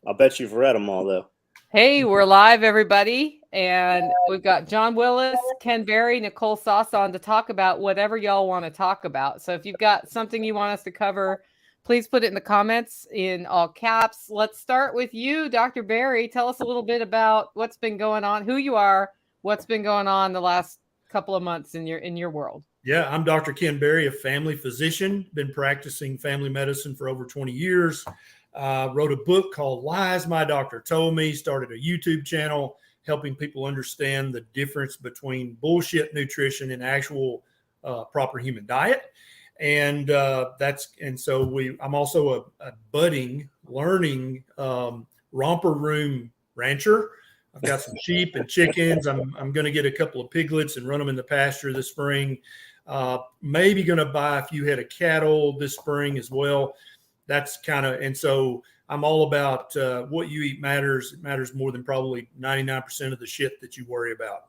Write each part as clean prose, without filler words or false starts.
I'll bet you've read them all, though. Hey, we're live, everybody. And we've got John Willis, Ken Berry, Nicole Sauce on to talk about whatever y'all want to talk about. So if you've got something you want us to cover, please put it in the comments in all caps. Let's start with you, Dr. Berry. Tell us a little bit about what's been going on, who you are, what's been going on the last couple of months in your world. Yeah, I'm Dr. Ken Berry, a family physician, been practicing family medicine for over 20 years. Wrote a book called Lies My Doctor Told Me, started a YouTube channel helping people understand the difference between bullshit nutrition and actual proper human diet. And I'm also a budding, learning romper room rancher. I've got some sheep and chickens. I'm going to get a couple of piglets and run them in the pasture this spring. Maybe going to buy a few head of cattle this spring as well. That's and so I'm all about what you eat matters. It matters more than probably 99% of the shit that you worry about.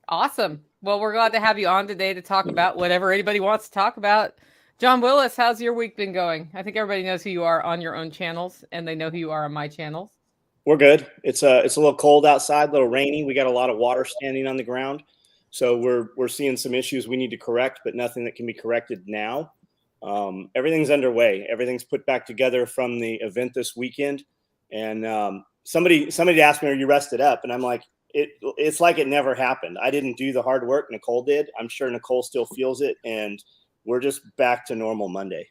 Awesome. Well, we're glad to have you on today to talk about whatever anybody wants to talk about. John Willis, how's your week been going? I think everybody knows who you are on your own channels, and they know who you are on my channels. We're good. It's a little cold outside, a little rainy. We got a lot of water standing on the ground. So we're seeing some issues we need to correct, but nothing that can be corrected now. Everything's underway. Everything's put back together from the event this weekend. And somebody asked me, "Are you rested up?" And I'm like, it's like it never happened. I didn't do the hard work. Nicole did. I'm sure Nicole still feels it. And we're just back to normal Monday.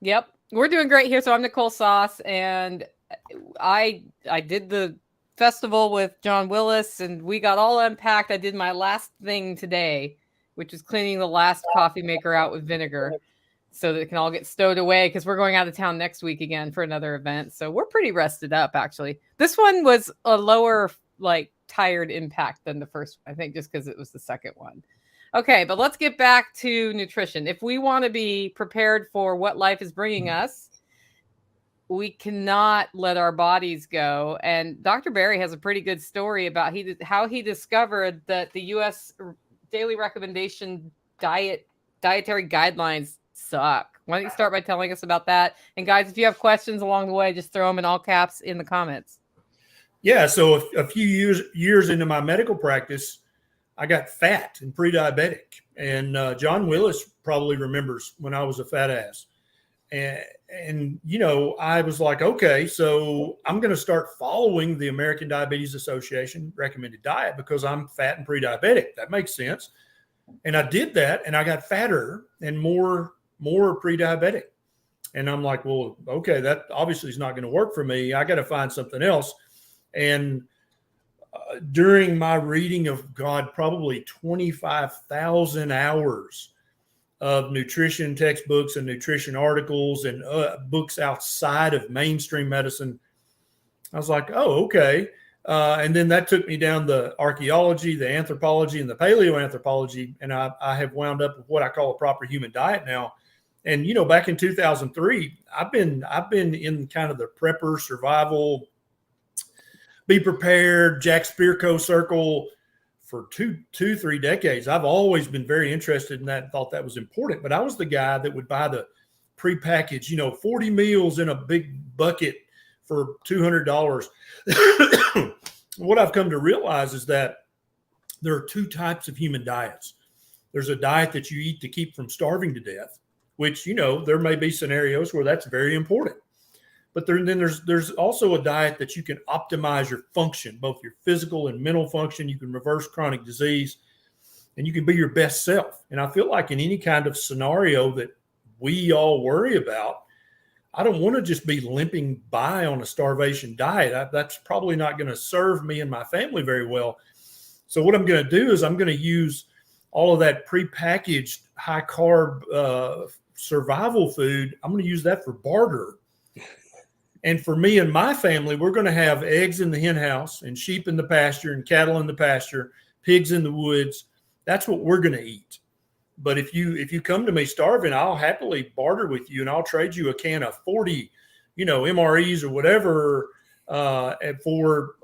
Yep. We're doing great here. So I'm Nicole Sauce, and I did the festival with John Willis, and we got all unpacked. I did my last thing today, which is cleaning the last coffee maker out with vinegar so that it can all get stowed away, because we're going out of town next week again for another event. So we're pretty rested up, actually. This one was a lower, tired impact than the first one, I think, just because it was the second one. Okay, but let's get back to nutrition. If we want to be prepared for what life is bringing us, we cannot let our bodies go. And Dr. Berry has a pretty good story about how he discovered that the U.S. daily recommendation dietary guidelines suck. Why don't you start by telling us about that? And guys, if you have questions along the way, just throw them in all caps in the comments. Yeah, so a few years into my medical practice, I got fat and pre-diabetic. And John Willis probably remembers when I was a fat ass. And I was like, okay, so I'm going to start following the American Diabetes Association recommended diet because I'm fat and pre-diabetic. That makes sense. And I did that, and I got fatter and more pre-diabetic. And I'm like, well, okay, that obviously is not going to work for me. I got to find something else. And during my reading of probably 25,000 hours of nutrition textbooks and nutrition articles and books outside of mainstream medicine, I was like, oh, okay. And then that took me down the archaeology, the anthropology, and the paleoanthropology. And I have wound up with what I call a proper human diet now. And, back in 2003, I've been in kind of the prepper survival, be prepared, Jack Spirko circle for 3 decades. I've always been very interested in that and thought that was important. But I was the guy that would buy the prepackaged, 40 meals in a big bucket for $200. What I've come to realize is that there are two types of human diets. There's a diet that you eat to keep from starving to death, which, there may be scenarios where that's very important. But then there's also a diet that you can optimize your function, both your physical and mental function. You can reverse chronic disease, and you can be your best self. And I feel like in any kind of scenario that we all worry about, I don't want to just be limping by on a starvation diet. That's probably not going to serve me and my family very well. So what I'm going to do is I'm going to use all of that prepackaged high carb survival food. I'm going to use that for barter. And for me and my family, we're going to have eggs in the hen house and sheep in the pasture and cattle in the pasture, pigs in the woods. That's what we're going to eat. But if you come to me starving, I'll happily barter with you, and I'll trade you a can of 40, MREs or whatever for,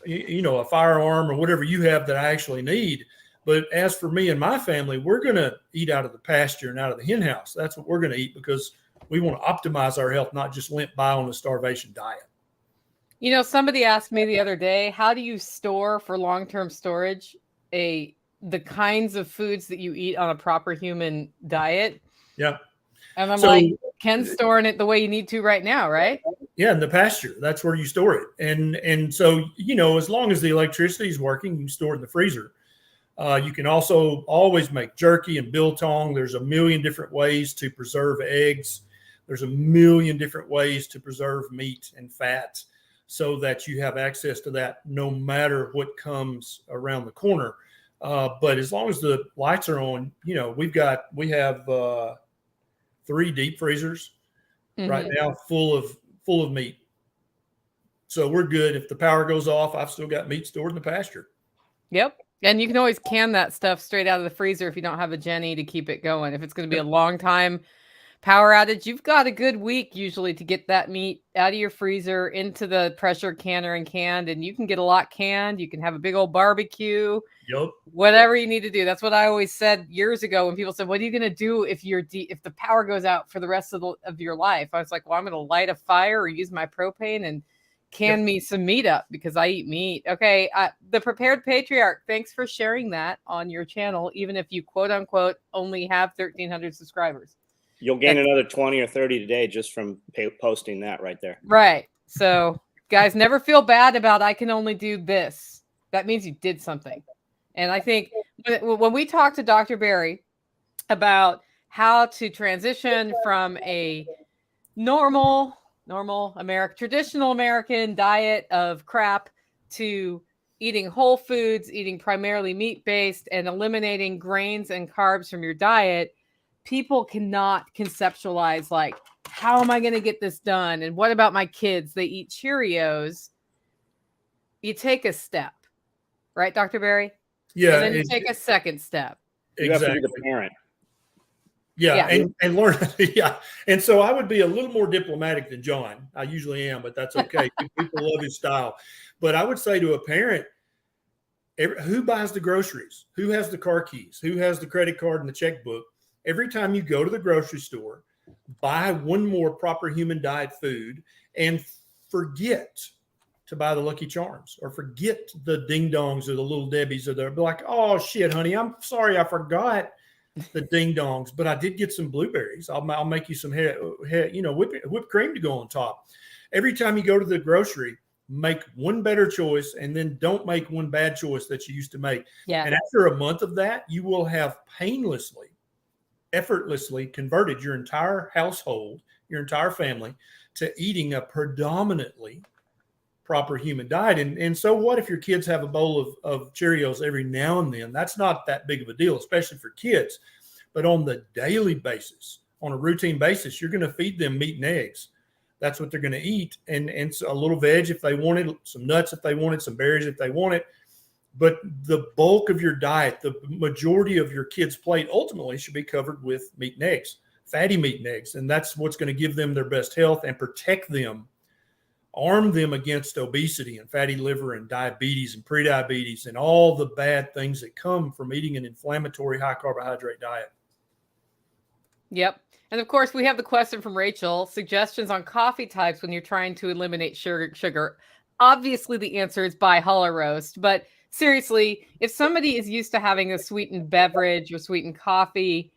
a firearm or whatever you have that I actually need. But as for me and my family, we're going to eat out of the pasture and out of the hen house. That's what we're going to eat because We want to optimize our health, not just limp by on a starvation diet. You know, somebody asked me the other day, how do you store for long-term storage the kinds of foods that you eat on a proper human diet? Yeah. And I'm like, Ken's storing it the way you need to right now, right? Yeah, in the pasture. That's where you store it. And so, as long as the electricity is working, you can store it in the freezer. You can also always make jerky and biltong. There's a million different ways to preserve eggs. There's a million different ways to preserve meat and fat so that you have access to that no matter what comes around the corner. But as long as the lights are on, we have 3 deep freezers right now full of meat. So we're good. If the power goes off, I've still got meat stored in the pasture. Yep. And you can always can that stuff straight out of the freezer if you don't have a Jenny to keep it going. If it's going to be a long time power outage, you've got a good week usually to get that meat out of your freezer into the pressure canner and canned, and you can get a lot canned. You can have a big old barbecue. Yep. Whatever you need to do. That's what I always said years ago when people said, "What are you going to do if if the power goes out for the rest of your life?" I was like, "Well, I'm going to light a fire or use my propane and can me some meat up because I eat meat." Okay, the Prepared Patriarch, thanks for sharing that on your channel, even if you quote unquote only have 1,300 subscribers. You'll gain another 20 or 30 today just from posting that right there. Right. So, guys, never feel bad about I can only do this. That means you did something. And I think when we talked to Dr. Berry about how to transition from a normal traditional American diet of crap to eating whole foods, eating primarily meat-based, and eliminating grains and carbs from your diet, people cannot conceptualize, like, how am I going to get this done? And what about my kids? They eat Cheerios. You take a step, right, Dr. Berry? Yeah. And then you take a second step. You have to be the parent. Yeah. And learn. Yeah. And so I would be a little more diplomatic than John. I usually am, but that's okay. People love his style. But I would say to a parent, who buys the groceries? Who has the car keys? Who has the credit card and the checkbook? Every time you go to the grocery store, buy one more proper human diet food and forget to buy the Lucky Charms or forget the Ding Dongs or the Little Debbies, or they're like, "Oh shit, honey, I'm sorry, I forgot the Ding Dongs, but I did get some blueberries. I'll make you some whipped cream to go on top." Every time you go to the grocery, make one better choice and then don't make one bad choice that you used to make. Yeah. And after a month of that, you will have effortlessly converted your entire household, your entire family, to eating a predominantly proper human diet. And so what if your kids have a bowl of Cheerios every now and then? That's not that big of a deal, especially for kids. But on the daily basis, on a routine basis, you're going to feed them meat and eggs. That's what they're going to eat. And a little veg if they wanted, some nuts if they wanted, some berries if they wanted. But the bulk of your diet, the majority of your kids' plate ultimately should be covered with meat and eggs, fatty meat and eggs. And that's what's going to give them their best health and protect them, arm them against obesity and fatty liver and diabetes and prediabetes and all the bad things that come from eating an inflammatory high carbohydrate diet. Yep. And of course, we have the question from Rachel, suggestions on coffee types when you're trying to eliminate sugar. Obviously, the answer is buy hollow roast. But seriously, if somebody is used to having a sweetened beverage or sweetened coffee,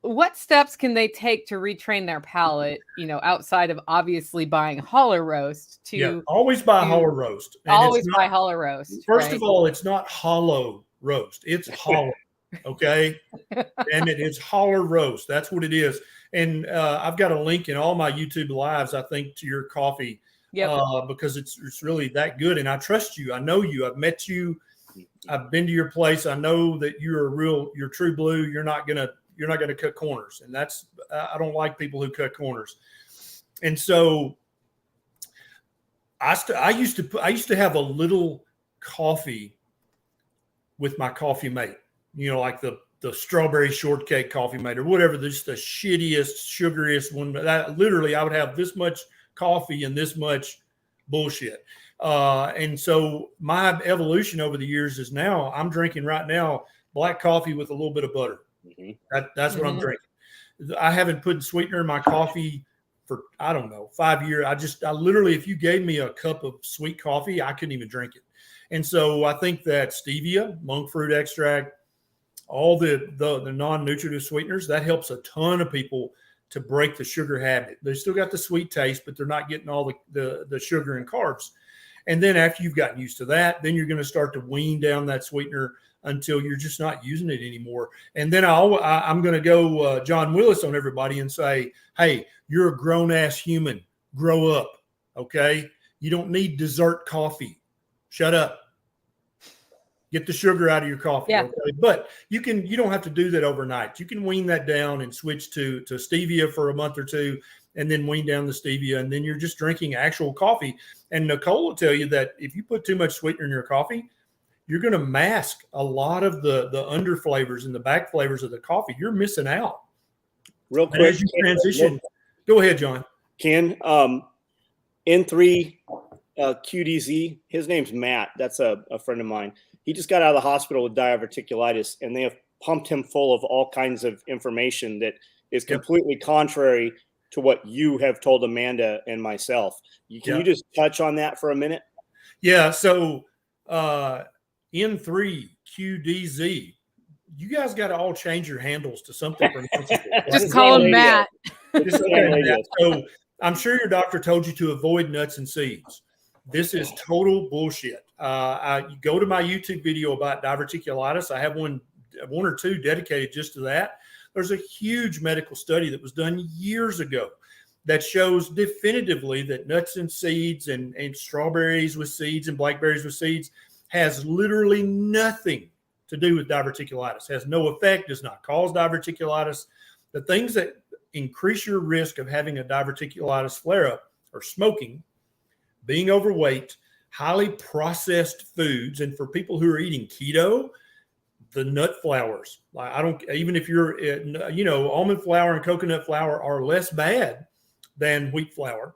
what steps can they take to retrain their palate, outside of obviously buying hollow roast? Always buy hollow roast. And always buy hollow roast. First of all, it's not hollow roast. It's hollow. Okay. And it's hollow roast. That's what it is. And I've got a link in all my YouTube lives, I think, to your coffee. Yep. Because it's really that good. And I trust you. I know you. I've met you. I've been to your place. I know that you're true blue. You're not gonna cut corners. And that's, I don't like people who cut corners. And so I used to have a little coffee with my coffee mate, like the strawberry shortcake coffee mate or whatever, just the shittiest, sugariest one. Literally, I would have this much coffee and this much bullshit. And so my evolution over the years is now I'm drinking right now black coffee with a little bit of butter. Mm-hmm. That's what I'm drinking. I haven't put sweetener in my coffee for, I don't know, 5 years. I literally, if you gave me a cup of sweet coffee, I couldn't even drink it. And so I think that stevia, monk fruit extract, all the non-nutritive sweeteners, that helps a ton of people to break the sugar habit. They still got the sweet taste, but they're not getting all the sugar and carbs. And then after you've gotten used to that, then you're going to start to wean down that sweetener until you're just not using it anymore. And then I'm going to go John Willis on everybody and say, hey, you're a grown-ass human. Grow up, okay? You don't need dessert coffee. Shut up. Get the sugar out of your coffee. Yeah. Okay? But you don't have to do that overnight. You can wean that down and switch to stevia for a month or two, and then wean down the stevia, and then you're just drinking actual coffee. And Nicole will tell you that if you put too much sweetener in your coffee, you're going to mask a lot of the under flavors and the back flavors of the coffee. You're missing out. Real And quick, as you transition, go ahead, John. Ken, N3 QDZ, his name's Matt. That's a friend of mine. He just got out of the hospital with diverticulitis, and they have pumped him full of all kinds of information that is completely contrary to what you have told Amanda and myself. Can you just touch on that for a minute? Yeah. So N3 QDZ, you guys got to all change your handles to something pronounceable. Just call him Matt. So I'm sure your doctor told you to avoid nuts and seeds. This is total bullshit. You go to my YouTube video about diverticulitis. I have one or two dedicated just to that. There's a huge medical study that was done years ago that shows definitively that nuts and seeds and strawberries with seeds and blackberries with seeds has literally nothing to do with diverticulitis, has no effect, does not cause diverticulitis. The things that increase your risk of having a diverticulitis flare-up are smoking, being overweight, highly processed foods, and for people who are eating keto, the nut flours. Even if you're, almond flour and coconut flour are less bad than wheat flour.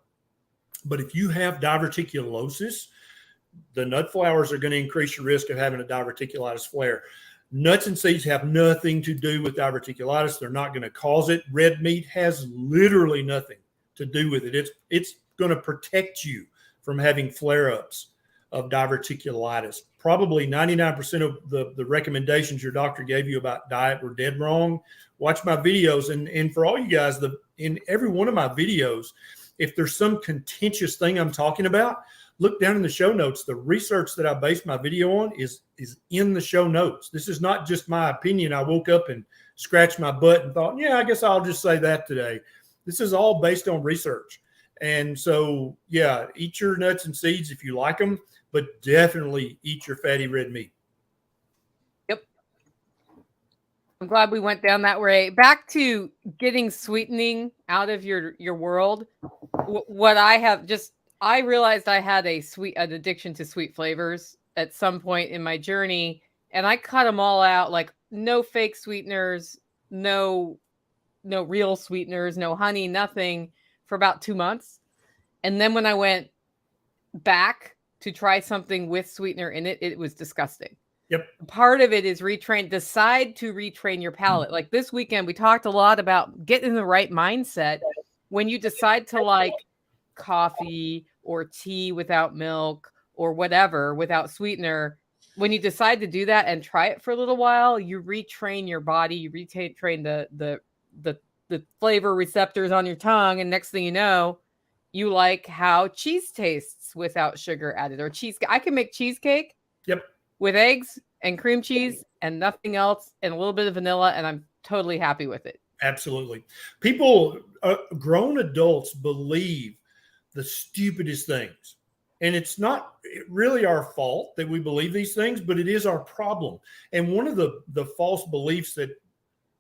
But if you have diverticulosis, the nut flours are going to increase your risk of having a diverticulitis flare. Nuts and seeds have nothing to do with diverticulitis. They're not going to cause it. Red meat has literally nothing to do with it. It's going to protect you from having flare-ups of diverticulitis. Probably 99% of the recommendations your doctor gave you about diet were dead wrong. Watch my videos. And for all you guys, in every one of my videos, if there's some contentious thing I'm talking about, look down in the show notes. The research that I based my video on is in the show notes. This is not just my opinion. I woke up and scratched my butt and thought, I guess I'll just say that today. This is all based on research. And so, eat your nuts and seeds if you like them, but definitely eat your fatty red meat. Yep. I'm glad we went down that way. Back to getting sweetening out of your world. What I realized I had an addiction to sweet flavors at some point in my journey, and I cut them all out, like no fake sweeteners, no real sweeteners, no honey, nothing, for about 2 months. And then when I went back to try something with sweetener in it, it was disgusting. Yep. Part of it is decide to retrain your palate. Like this weekend, we talked a lot about getting in the right mindset when you decide to like coffee or tea without milk or whatever, without sweetener. When you decide to do that and try it for a little while, you retrain your body, you retrain the flavor receptors on your tongue, and next thing you know, you like how cheese tastes without sugar added, or cheese. I can make cheesecake with eggs and cream cheese and nothing else and a little bit of vanilla, and I'm totally happy with it. Absolutely. People, grown adults, believe the stupidest things. And it's not really our fault that we believe these things, but it is our problem. And one of the false beliefs that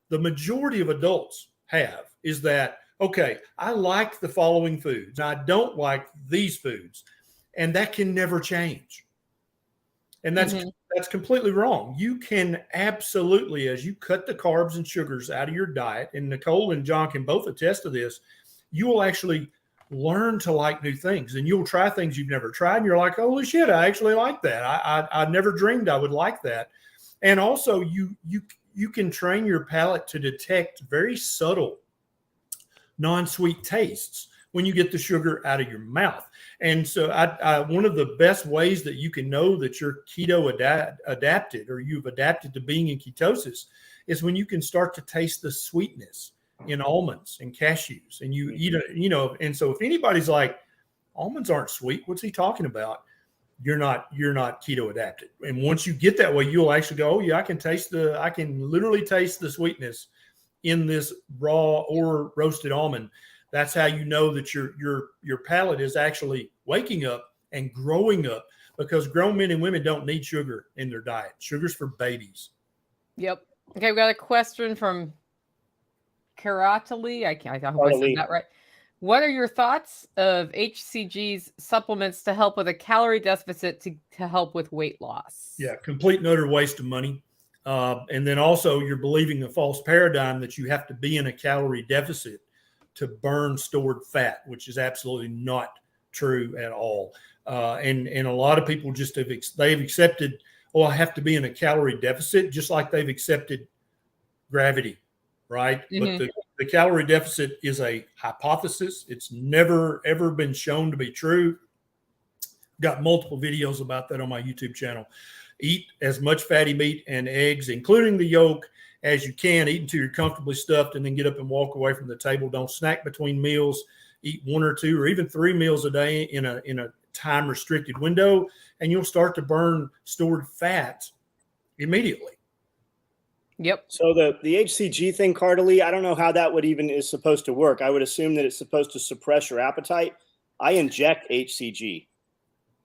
the majority of adults have is that, okay, I like the following foods, I don't like these foods, and that can never change. And that's completely wrong. You can absolutely, as you cut the carbs and sugars out of your diet, and Nicole and John can both attest to this, you will actually learn to like new things, and you'll try things you've never tried, and you're like, holy shit, I actually like that. I never dreamed I would like that. And also you can train your palate to detect very subtle non-sweet tastes when you get the sugar out of your mouth. And so one of the best ways that you can know that you're keto adapted, or you've adapted to being in ketosis, is when you can start to taste the sweetness in almonds and cashews, and you eat it, and so if anybody's like, almonds aren't sweet, what's he talking about? You're not keto adapted. And once you get that way, you'll actually go, oh yeah, I can literally taste the sweetness in this raw or roasted almond. That's how you know that your palate is actually waking up and growing up, because grown men and women don't need sugar in their diet. Sugar's for babies. Yep. Okay, we got a question from Karatali. I hope I said that right. What are your thoughts of HCG's supplements to help with a calorie deficit to help with weight loss? Yeah, complete and utter waste of money. And then also you're believing a false paradigm that you have to be in a calorie deficit to burn stored fat, which is absolutely not true at all. And a lot of people just they've accepted, oh, I have to be in a calorie deficit, just like they've accepted gravity, right? Mm-hmm. But the calorie deficit is a hypothesis. It's never, ever been shown to be true. Got multiple videos about that on my YouTube channel. Eat as much fatty meat and eggs, including the yolk, as you can. Eat until you're comfortably stuffed, and then get up and walk away from the table. Don't snack between meals. Eat 1 or 2 or even 3 meals a day in a time restricted window, and you'll start to burn stored fat immediately. Yep. So the HCG thing, Cartily, I don't know how that is supposed to work. I would assume that it's supposed to suppress your appetite. I inject HCG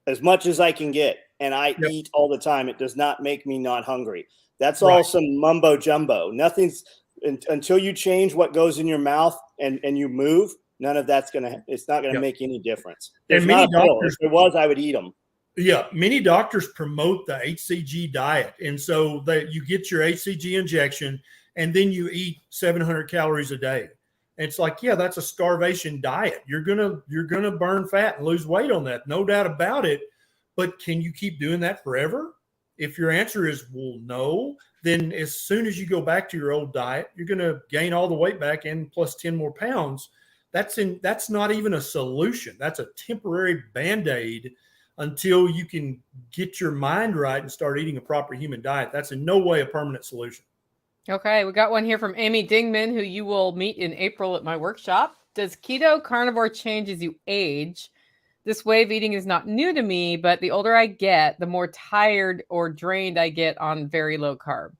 as much as I can get, and I eat all the time. It does not make me not hungry. That's all some mumbo jumbo. Nothing's until you change what goes in your mouth and you move. None of that's it's not gonna make any difference. There's not a pill. If there was, I would eat them. Yeah, many doctors promote the HCG diet, and so that you get your HCG injection, and then you eat 700 calories a day. And it's like, yeah, that's a starvation diet. You're gonna burn fat and lose weight on that, no doubt about it. But can you keep doing that forever? If your answer is, well, no, then as soon as you go back to your old diet, you're going to gain all the weight back and plus 10 more pounds. That's not even a solution. That's a temporary Band-Aid until you can get your mind right and start eating a proper human diet. That's in no way a permanent solution. Okay, we got one here from Amy Dingman, who you will meet in April at my workshop. Does keto carnivore change as you age? This way of eating is not new to me, but the older I get, the more tired or drained I get on very low carb.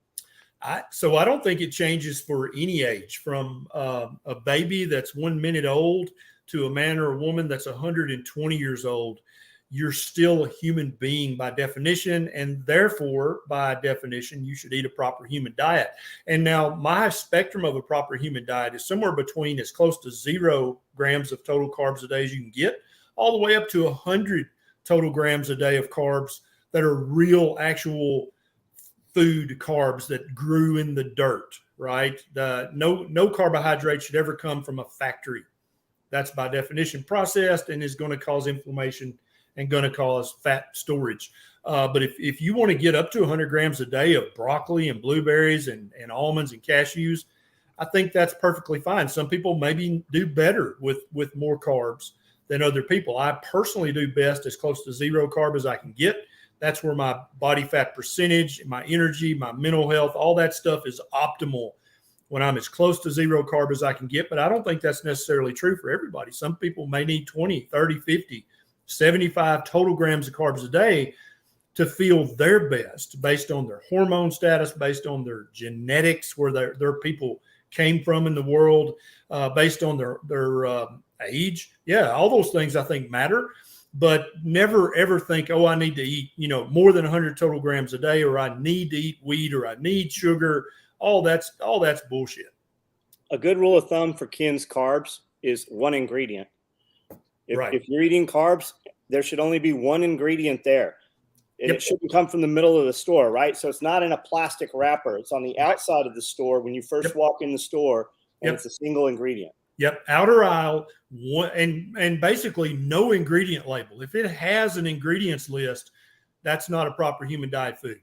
So I don't think it changes for any age, from a baby that's 1 minute old to a man or a woman that's 120 years old. You're still a human being by definition, and therefore, by definition, you should eat a proper human diet. And now my spectrum of a proper human diet is somewhere between as close to 0 grams of total carbs a day as you can get, all the way up to 100 total grams a day of carbs that are real, actual food carbs that grew in the dirt, right? No carbohydrate should ever come from a factory. That's by definition processed and is going to cause inflammation and going to cause fat storage. But if you want to get up to 100 grams a day of broccoli and blueberries and almonds and cashews, I think that's perfectly fine. Some people maybe do better with more carbs than other people. I personally do best as close to 0 carb as I can get. That's where my body fat percentage, my energy, my mental health, all that stuff is optimal when I'm as close to 0 carb as I can get. But I don't think that's necessarily true for everybody. Some people may need 20, 30, 50, 75 total grams of carbs a day to feel their best based on their hormone status, based on their genetics, where their people came from in the world, based on their age. Yeah, all those things I think matter, but never ever think, oh, I need to eat, more than 100 total grams a day, or I need to eat wheat, or I need sugar. All that's bullshit. A good rule of thumb for Ken's carbs is 1 ingredient. If you're eating carbs, there should only be 1 ingredient there. And it shouldn't come from the middle of the store, right? So it's not in a plastic wrapper. It's on the outside of the store when you first walk in the store, and it's a single ingredient. Yep, outer aisle, and basically no ingredient label. If it has an ingredients list, that's not a proper human diet food.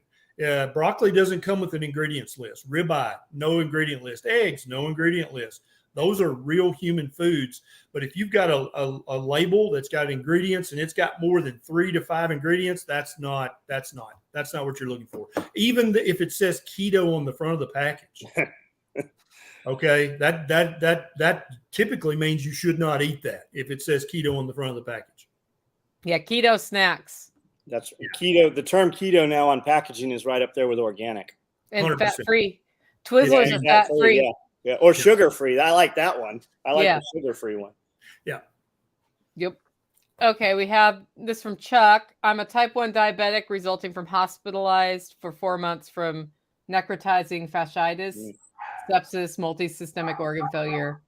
Broccoli doesn't come with an ingredients list. Ribeye, no ingredient list. Eggs, no ingredient list. Those are real human foods. But if you've got a label that's got ingredients and it's got more than 3 to 5 ingredients, that's not what you're looking for. Even if it says keto on the front of the package. Okay, that typically means you should not eat that if it says keto on the front of the package. Yeah, keto snacks. That's keto. The term keto now on packaging is right up there with organic and 100%. fat-free. Twizzlers are fat-free. Yeah, or sugar-free. I like that one. I like the sugar-free one. Yeah. Yep. Okay, we have this from Chuck. I'm a type 1 diabetic resulting from hospitalized for 4 months from necrotizing fasciitis, sepsis, multi-systemic organ failure.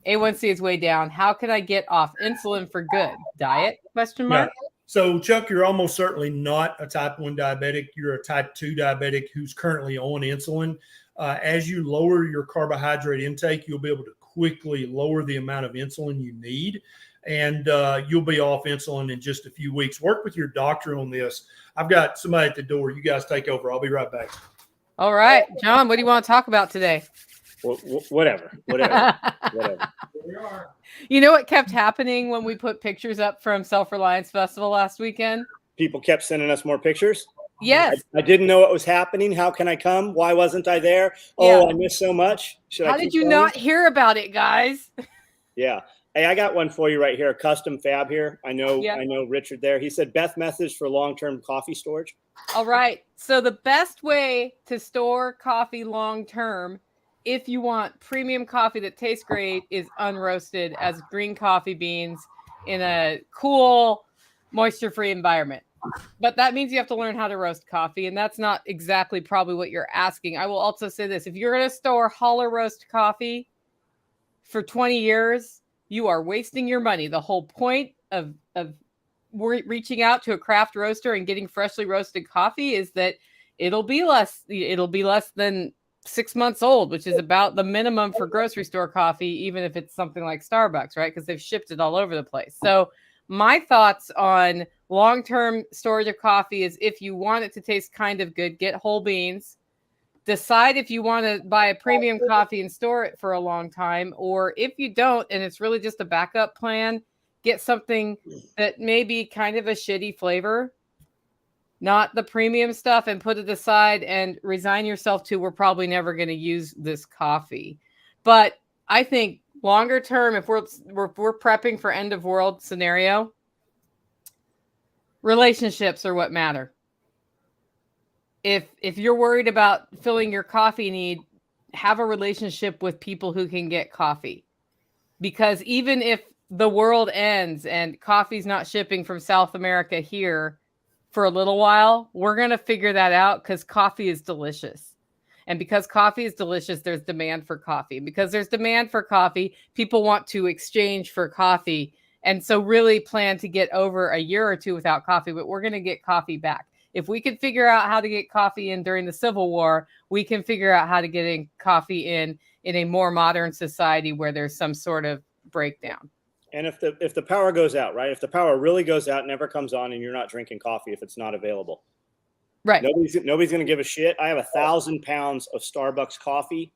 A1C is way down. How can I get off insulin for good? Diet? Question mark. Yeah. So, Chuck, you're almost certainly not a type 1 diabetic. You're a type 2 diabetic who's currently on insulin. As you lower your carbohydrate intake, you'll be able to quickly lower the amount of insulin you need, and you'll be off insulin in just a few weeks. Work with your doctor on this. I've got somebody at the door. You guys take over. I'll be right back. All right. John, what do you want to talk about today? Whatever. You know what kept happening when we put pictures up from Self-Reliance Festival last weekend? People kept sending us more pictures. Yes. I didn't know what was happening. How can I come? Why wasn't I there? Oh, I missed so much. How did you not hear about it, guys? Yeah. Hey, I got one for you right here. A custom fab here. I know Richard there. He said Beth message for long-term coffee storage. All right. So the best way to store coffee long-term, if you want premium coffee that tastes great, is unroasted as green coffee beans in a cool, moisture-free environment. But that means you have to learn how to roast coffee, and that's not exactly probably what you're asking. I will also say this. If you're going to store hollow roast coffee for 20 years, you are wasting your money. The whole point of reaching out to a craft roaster and getting freshly roasted coffee is that it'll be less than 6 months old, which is about the minimum for grocery store coffee, even if it's something like Starbucks, right? Because they've shipped it all over the place. So my thoughts on long-term storage of coffee is if you want it to taste kind of good, get whole beans. Decide if you want to buy a premium coffee and store it for a long time, or if you don't, and it's really just a backup plan, get something that may be kind of a shitty flavor, not the premium stuff, and put it aside and resign yourself to we're probably never going to use this coffee. But I think longer term, if we're prepping for end of world scenario, relationships are what matter. If you're worried about filling your coffee need, have a relationship with people who can get coffee. Because even if the world ends and coffee's not shipping from South America here for a little while, we're going to figure that out because coffee is delicious. And because coffee is delicious, there's demand for coffee. And because there's demand for coffee, people want to exchange for coffee. And so really plan to get over a year or two without coffee, but we're going to get coffee back. If we could figure out how to get coffee in during the Civil War, we can figure out how to get coffee in a more modern society where there's some sort of breakdown. And if the power goes out, right? If the power really goes out, never comes on, and you're not drinking coffee if it's not available, right? Nobody's going to give a shit. I have 1,000 pounds of Starbucks coffee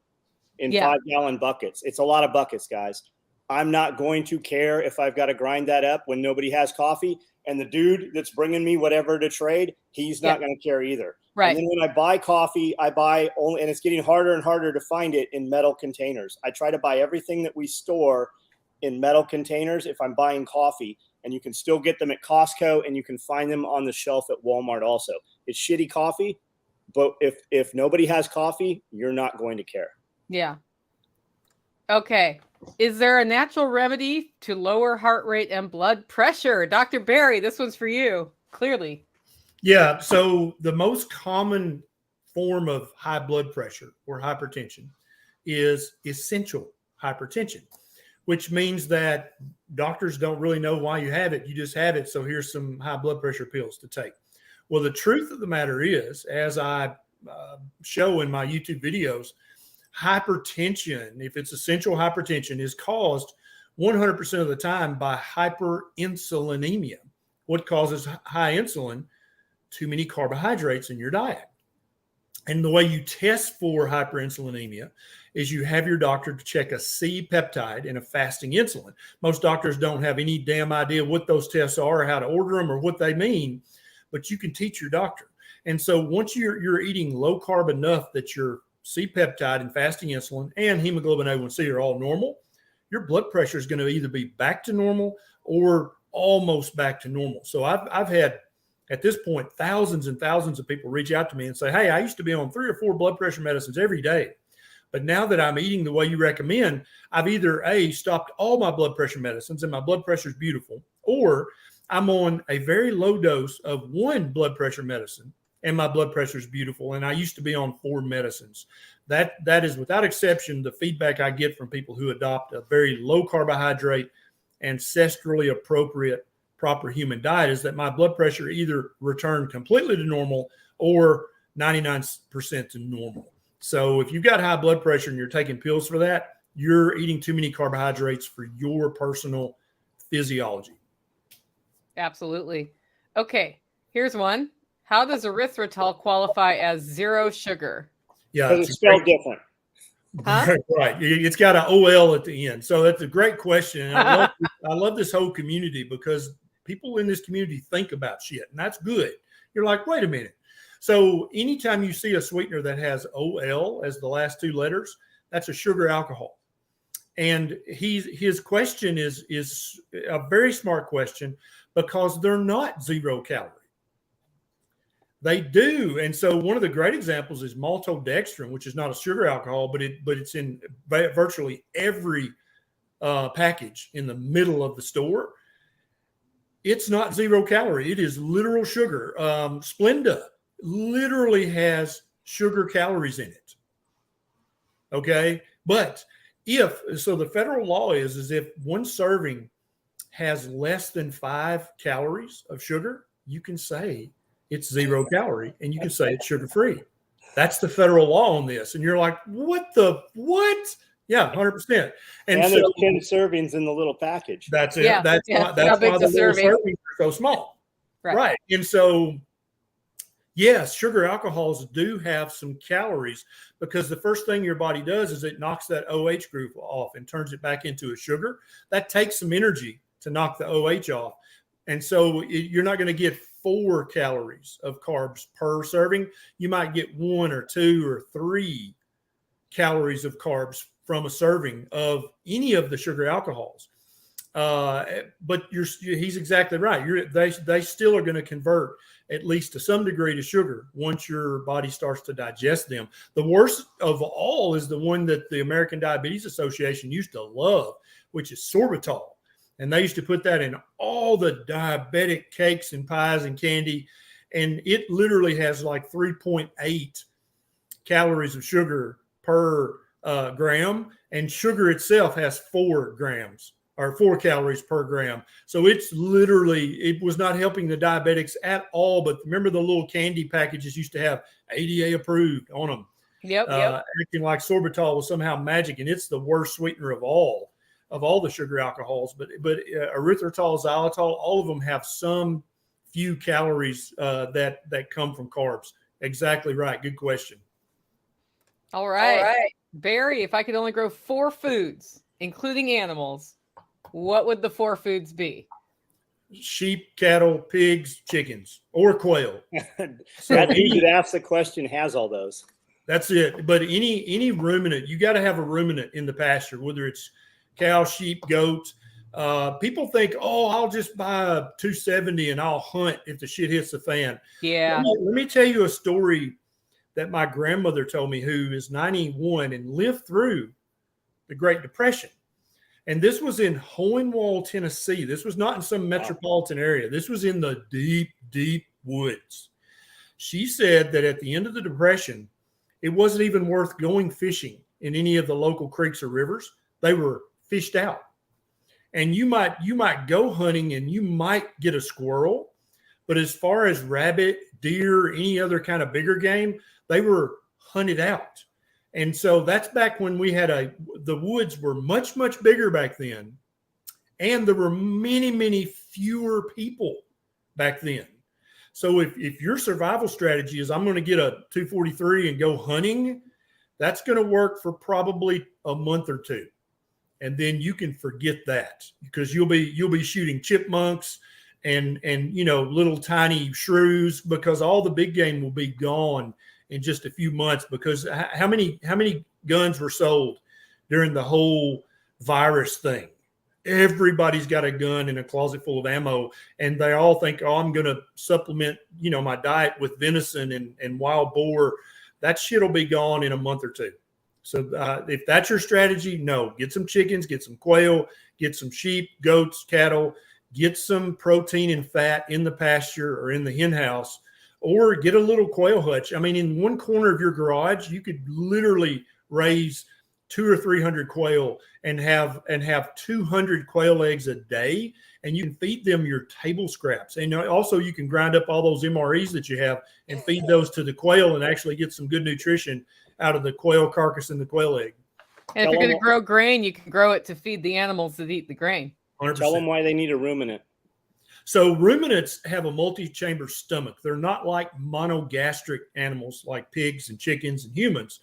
in 5-gallon buckets. It's a lot of buckets, guys. I'm not going to care if I've got to grind that up when nobody has coffee. And the dude that's bringing me whatever to trade, he's not going to care either. Right. And then when I buy coffee, I buy only, and it's getting harder and harder to find it in metal containers. I try to buy everything that we store in metal containers if I'm buying coffee, and you can still get them at Costco, and you can find them on the shelf at Walmart also. It's shitty coffee, but if nobody has coffee, you're not going to care. Yeah. Okay. Is there a natural remedy to lower heart rate and blood pressure? Dr. Barry, this one's for you, clearly. Yeah. So the most common form of high blood pressure or hypertension is essential hypertension, which means that doctors don't really know why you have it. You just have it. So here's some high blood pressure pills to take. Well, the truth of the matter is, as I show in my YouTube videos, hypertension, if it's essential hypertension, is caused 100% of the time by hyperinsulinemia. What causes high insulin? Too many carbohydrates in your diet. And the way you test for hyperinsulinemia is you have your doctor to check a C peptide and a fasting insulin. Most doctors don't have any damn idea what those tests are, or how to order them, or what they mean, but you can teach your doctor. And so once you're eating low carb enough that your C peptide and fasting insulin and hemoglobin A1C are all normal, your blood pressure is going to either be back to normal or almost back to normal. So I've had, at this point, thousands and thousands of people reach out to me and say, hey, I used to be on 3 or 4 blood pressure medicines every day. But now that I'm eating the way you recommend, I've either stopped all my blood pressure medicines and my blood pressure is beautiful, or I'm on a very low dose of 1 blood pressure medicine and my blood pressure is beautiful. And I used to be on 4 medicines. That is without exception the feedback I get from people who adopt a very low carbohydrate, ancestrally appropriate, proper human diet, is that my blood pressure either returned completely to normal or 99% to normal. So if you've got high blood pressure and you're taking pills for that, you're eating too many carbohydrates for your personal physiology. Absolutely. Okay, here's one. How does erythritol qualify as 0 sugar? Yeah, Because it's spelled different. Huh? Right. It's got an OL at the end. So that's a great question. And I love this whole community, because people in this community think about shit, and that's good. You're like, wait a minute. So anytime you see a sweetener that has OL as the last 2 letters, that's a sugar alcohol. And his question is a very smart question, because they're not 0 calorie. They do. And so one of the great examples is maltodextrin, which is not a sugar alcohol, but it's in virtually every package in the middle of the store. It's not 0 calorie. It is literal sugar. Splenda literally has sugar calories in it. Okay. But the federal law is if 1 serving has less than 5 calories of sugar, you can say it's 0 calorie and you can say it's sugar free. That's the federal law on this. And you're like, what? Yeah, 100%. And so, there's 10 servings in the little package. That's it. Yeah, That's why the little servings are so small. Right. And so, yes, sugar alcohols do have some calories, because the first thing your body does is it knocks that OH group off and turns it back into a sugar. That takes some energy to knock the OH off. And so you're not going to get 4 calories of carbs per serving. You might get 1 or 2 or 3 calories of carbs from a serving of any of the sugar alcohols. But he's exactly right. They still are going to convert at least to some degree to sugar once your body starts to digest them. The worst of all is the one that the American Diabetes Association used to love, which is sorbitol. And they used to put that in all the diabetic cakes and pies and candy. And it literally has like 3.8 calories of sugar per gram. And sugar itself has 4 grams or 4 calories per gram. So it was not helping the diabetics at all. But remember, the little candy packages used to have ADA approved on them. Yep. Acting like sorbitol was somehow magic. And it's the worst sweetener of all the sugar alcohols. But erythritol, xylitol, all of them have some few calories that come from carbs. Exactly right. Good question. All right. Barry, if I could only grow 4 foods, including animals, what would the 4 foods be? Sheep, cattle, pigs, chickens, or quail. So that dude that asked the question has all those. That's it. But any ruminant, you got to have a ruminant in the pasture, whether it's cow, sheep, goat. People think, I'll just buy a 270 and I'll hunt if the shit hits the fan. Yeah. Let me tell you a story that my grandmother told me, who is 91 and lived through the Great Depression. And this was in Hohenwald, Tennessee. This was not in some metropolitan area. This was in the deep, deep woods. She said that at the end of the Depression, it wasn't even worth going fishing in any of the local creeks or rivers. They were fished out. And you might go hunting and you might get a squirrel. But as far as rabbit, deer, any other kind of bigger game, they were hunted out. And so that's back when we had the woods were much, much bigger back then. And there were many, many fewer people back then. So if your survival strategy is I'm going to get a 243 and go hunting, that's going to work for probably a month or two. And then you can forget that, because you'll be shooting chipmunks and little tiny shrews, because all the big game will be gone in just a few months. Because how many guns were sold during the whole virus thing? Everybody's got a gun in a closet full of ammo, and they all think, oh, I'm going to supplement, my diet with venison and wild boar. That shit will be gone in a month or two. So if that's your strategy, no, get some chickens, get some quail, get some sheep, goats, cattle, get some protein and fat in the pasture or in the hen house, or get a little quail hutch. I mean, in one corner of your garage, you could literally raise 200 or 300 quail and have 200 quail eggs a day, and you can feed them your table scraps. And also you can grind up all those MREs that you have and feed those to the quail and actually get some good nutrition out of the quail carcass and the quail egg. And if you're going to grow grain, you can grow it to feed the animals that eat the grain. 100%. Tell them why they need a ruminant. So ruminants have a multi-chamber stomach. They're not like monogastric animals like pigs and chickens and humans.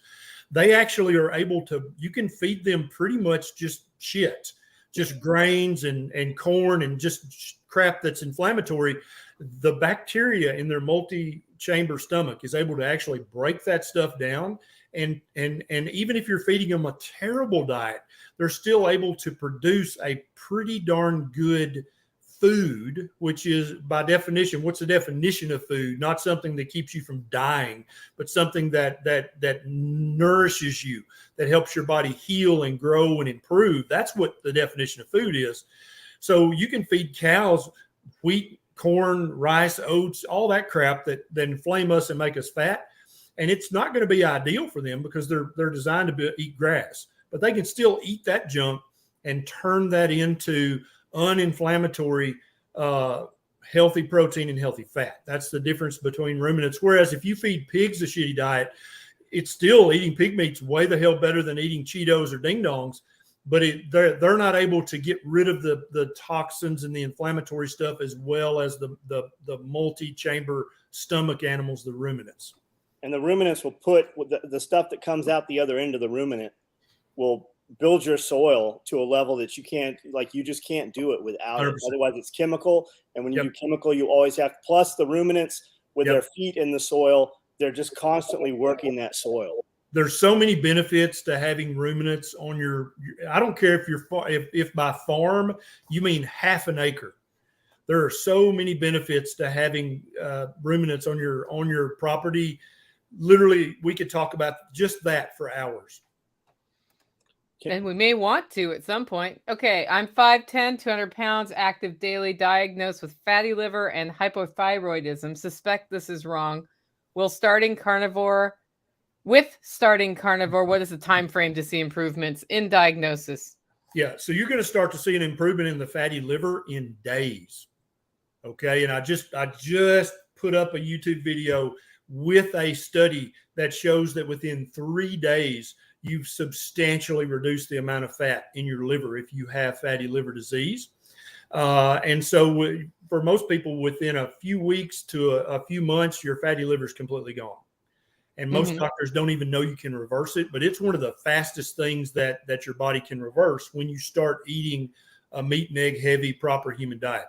They actually are able to, you can feed them pretty much just shit, just grains and corn and just crap that's inflammatory. The bacteria in their multi-chamber stomach is able to actually break that stuff down. And even if you're feeding them a terrible diet, they're still able to produce a pretty darn good food, which is, by definition, what's the definition of food? Not something that keeps you from dying, but something that nourishes you, that helps your body heal and grow and improve. That's what the definition of food is. So you can feed cows wheat, corn, rice, oats, all that crap that inflame us and make us fat. And it's not going to be ideal for them because they're designed to eat grass, but they can still eat that junk and turn that into uninflammatory, healthy protein and healthy fat. That's the difference between ruminants. Whereas if you feed pigs a shitty diet, it's still eating pig meat's way the hell better than eating Cheetos or ding dongs, but they're not able to get rid of the toxins and the inflammatory stuff as well as the multi-chamber stomach animals, the ruminants. And the ruminants will put the stuff that comes out the other end of the ruminant will build your soil to a level that you just can't do it without 100%. It. Otherwise it's chemical. And when you do chemical, you always have, plus the ruminants with their feet in the soil, they're just constantly working that soil. There's so many benefits to having ruminants on your, I don't care if by farm, you mean half an acre. There are so many benefits to having ruminants on your property. Literally, we could talk about just that for hours. And we may want to at some point. Okay, I'm 5'10", 200 pounds, active daily, diagnosed with fatty liver and hypothyroidism. Suspect this is wrong. With starting carnivore, what is the time frame to see improvements in diagnosis? Yeah, so you're going to start to see an improvement in the fatty liver in days. Okay, and I just put up a YouTube video with a study that shows that within 3 days, you've substantially reduced the amount of fat in your liver if you have fatty liver disease. And so for most people, within a few weeks to a few months, your fatty liver is completely gone. And most doctors don't even know you can reverse it, but it's one of the fastest things that your body can reverse when you start eating a meat and egg heavy, proper human diet.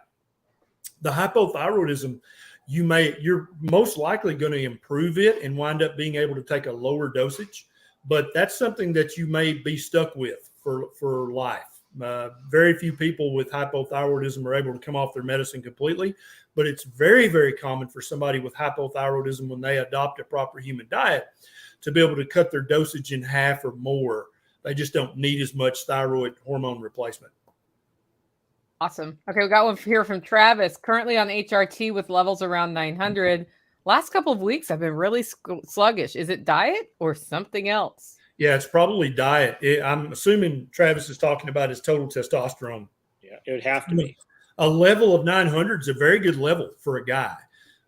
The hypothyroidism, you're most likely going to improve it and wind up being able to take a lower dosage. But that's something that you may be stuck with for life. Very few people with hypothyroidism are able to come off their medicine completely, but it's very, very common for somebody with hypothyroidism, when they adopt a proper human diet, to be able to cut their dosage in half or more. They just don't need as much thyroid hormone replacement. Awesome. Okay, we got one here from Travis. Currently on HRT with levels around 900. Last couple of weeks, I've been really sluggish. Is it diet or something else? Yeah, it's probably diet. I'm assuming Travis is talking about his total testosterone. Yeah, it would have to be. A level of 900 is a very good level for a guy.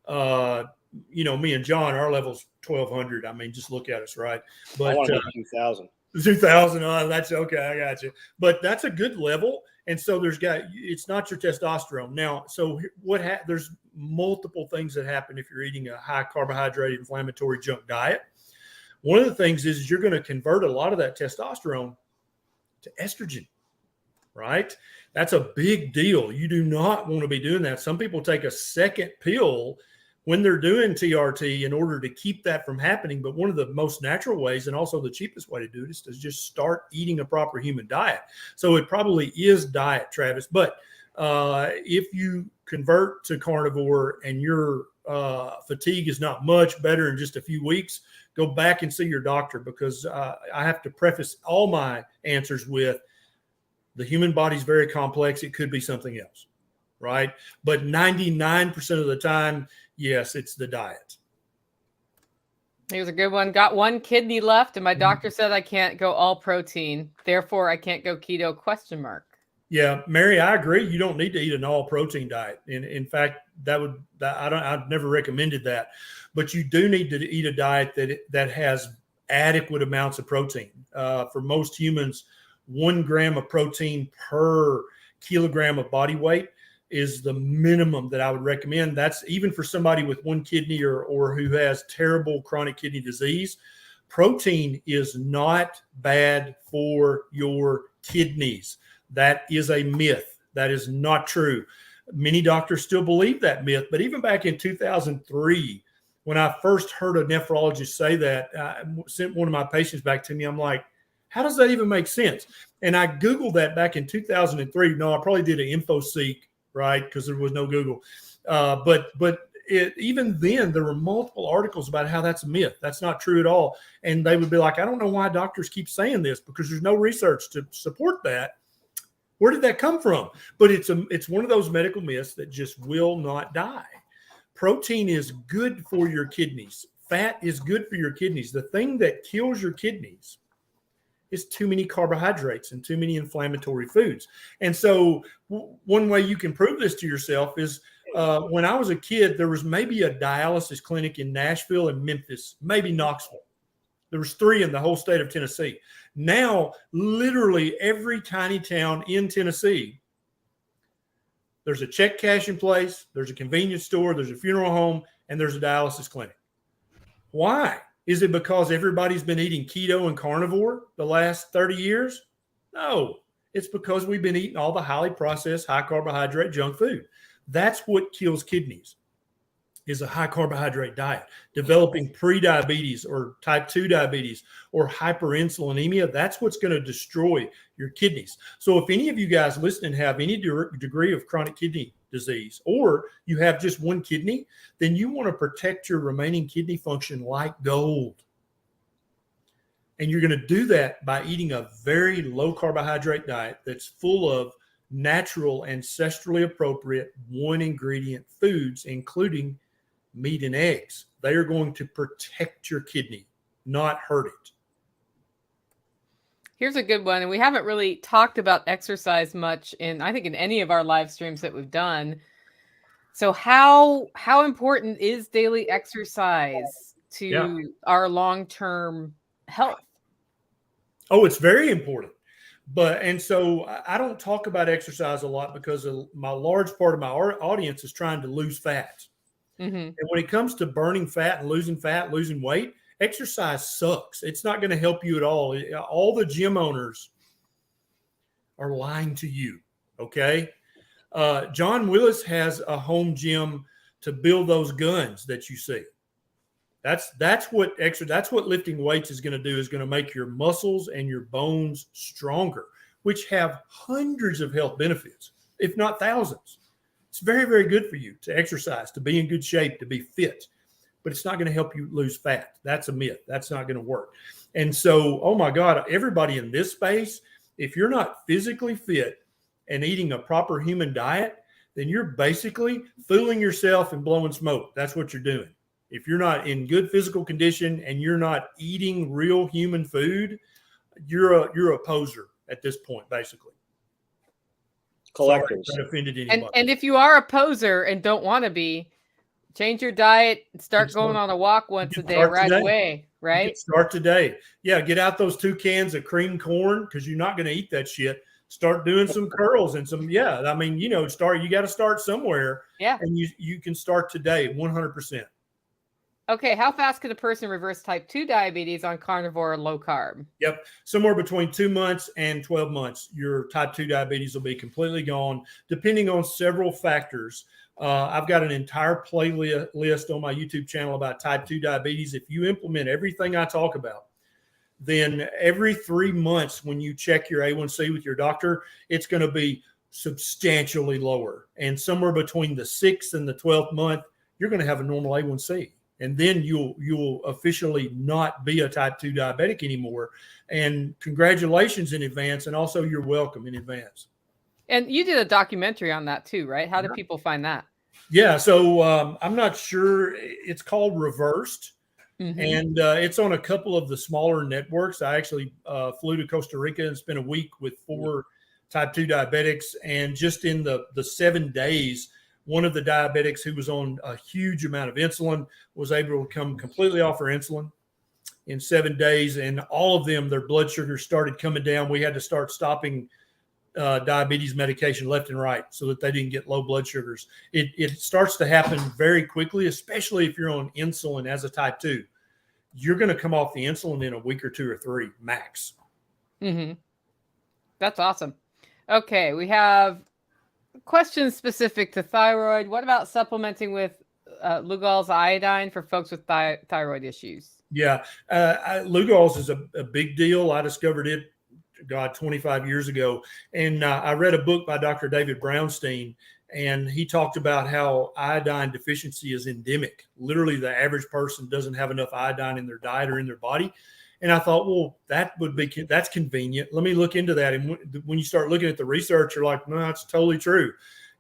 Me and John, our level's 1,200. I mean, just look at us, right? But I want to be 2,000. 2,000. That's okay. I got you. But that's a good level. And so it's not your testosterone. Now, so there's multiple things that happen if you're eating a high carbohydrate, inflammatory junk diet. One of the things is you're going to convert a lot of that testosterone to estrogen, right? That's a big deal. You do not want to be doing that. Some people take a second pill when they're doing TRT in order to keep that from happening. But one of the most natural ways, and also the cheapest way to do it, is to just start eating a proper human diet. So it probably is diet, Travis. But if you convert to carnivore and your fatigue is not much better in just a few weeks, go back and see your doctor, because I have to preface all my answers with the human body is very complex. It could be something else, right? But 99% of the time, yes, it's the diet. Here's a good one. Got one kidney left, and my doctor said I can't go all protein. Therefore, I can't go keto, ? Yeah, Mary, I agree. You don't need to eat an all protein diet. In fact, I've never recommended that, but you do need to eat a diet that has adequate amounts of protein. For most humans, 1 gram of protein per kilogram of body weight is the minimum that I would recommend. That's even for somebody with one kidney or who has terrible chronic kidney disease. Protein is not bad for your kidneys. That is a myth. That is not true. Many doctors still believe that myth, but even back in 2003, when I first heard a nephrologist say that, I sent one of my patients back to me. I'm like, how does that even make sense? And I Googled that back in 2003. No, I probably did an InfoSeek, right? Because there was no Google. Even then, there were multiple articles about how that's a myth. That's not true at all. And they would be like, I don't know why doctors keep saying this, because there's no research to support that. Where did that come from? But it's one of those medical myths that just will not die. Protein is good for your kidneys. Fat is good for your kidneys. The thing that kills your kidneys is too many carbohydrates and too many inflammatory foods. And so one way you can prove this to yourself is when I was a kid, there was maybe a dialysis clinic in Nashville and Memphis, maybe Knoxville. There was 3 in the whole state of Tennessee. Now, literally every tiny town in Tennessee, there's a check cashing place, there's a convenience store, there's a funeral home, and there's a dialysis clinic. Why? Is it because everybody's been eating keto and carnivore the last 30 years? No, it's because we've been eating all the highly processed, high carbohydrate junk food. That's what kills kidneys, is a high carbohydrate diet. Developing pre-diabetes or type 2 diabetes or hyperinsulinemia, that's what's going to destroy your kidneys. So if any of you guys listening have any degree of chronic kidney disease, or you have just one kidney, then you want to protect your remaining kidney function like gold. And you're going to do that by eating a very low carbohydrate diet that's full of natural, ancestrally appropriate, 1 ingredient foods, including meat and eggs. They are going to protect your kidney, not hurt it. Here's a good one. And we haven't really talked about exercise much in any of our live streams that we've done. So how important is daily exercise to our long-term health? Oh, it's very important. And so I don't talk about exercise a lot because my large part of my audience is trying to lose fat. Mm-hmm. And when it comes to burning fat and losing weight, exercise sucks. It's not going to help you at all. All the gym owners are lying to you. Okay. John Willis has a home gym to build those guns that you see. That's what lifting weights is going to do, is going to make your muscles and your bones stronger, which have hundreds of health benefits, if not thousands. It's very, very good for you to exercise, to be in good shape, to be fit, but it's not going to help you lose fat. That's a myth. That's not going to work. And so, oh my God, everybody in this space, if you're not physically fit and eating a proper human diet, then you're basically fooling yourself and blowing smoke. That's what you're doing. If you're not in good physical condition and you're not eating real human food, you're a poser at this point, basically. Collectors. And if you are a poser and don't want to be, change your diet and start going on a walk once a day right away, right? Start today. Yeah, get out those 2 cans of cream corn, because you're not going to eat that shit. Start doing some curls and some, I mean, you got to start somewhere. Yeah. And you can start today 100%. Okay. How fast can a person reverse type 2 diabetes on carnivore or low carb? Yep. Somewhere between 2 months and 12 months, your type 2 diabetes will be completely gone, depending on several factors. I've got an entire playlist on my YouTube channel about type 2 diabetes. If you implement everything I talk about, then every 3 months when you check your A1C with your doctor, it's going to be substantially lower. And somewhere between the 6th and the 12th month, you're going to have a normal A1C. And then you'll officially not be a type 2 diabetic anymore. And congratulations in advance. And also you're welcome in advance. And you did a documentary on that too, right? How do people find that? Yeah. So I'm not sure. It's called Reversed. Mm-hmm. And it's on a couple of the smaller networks. I actually flew to Costa Rica and spent a week with 4 type 2 diabetics. And just in the 7 days, one of the diabetics who was on a huge amount of insulin was able to come completely off her insulin in 7 days. And all of them, their blood sugar started coming down. We had to start stopping diabetes medication left and right so that they didn't get low blood sugars. It starts to happen very quickly, especially if you're on insulin as a type 2. You're going to come off the insulin in a week or 2 or 3 max. Mm-hmm. That's awesome. Okay, we have questions specific to thyroid. What about supplementing with Lugol's iodine for folks with thyroid issues? Yeah, Lugol's is a big deal. I discovered it, 25 years ago. And I read a book by Dr. David Brownstein, and he talked about how iodine deficiency is endemic. Literally, the average person doesn't have enough iodine in their diet or in their body. And I thought, well, that's convenient. Let me look into that. And when you start looking at the research, you're like, no, that's totally true.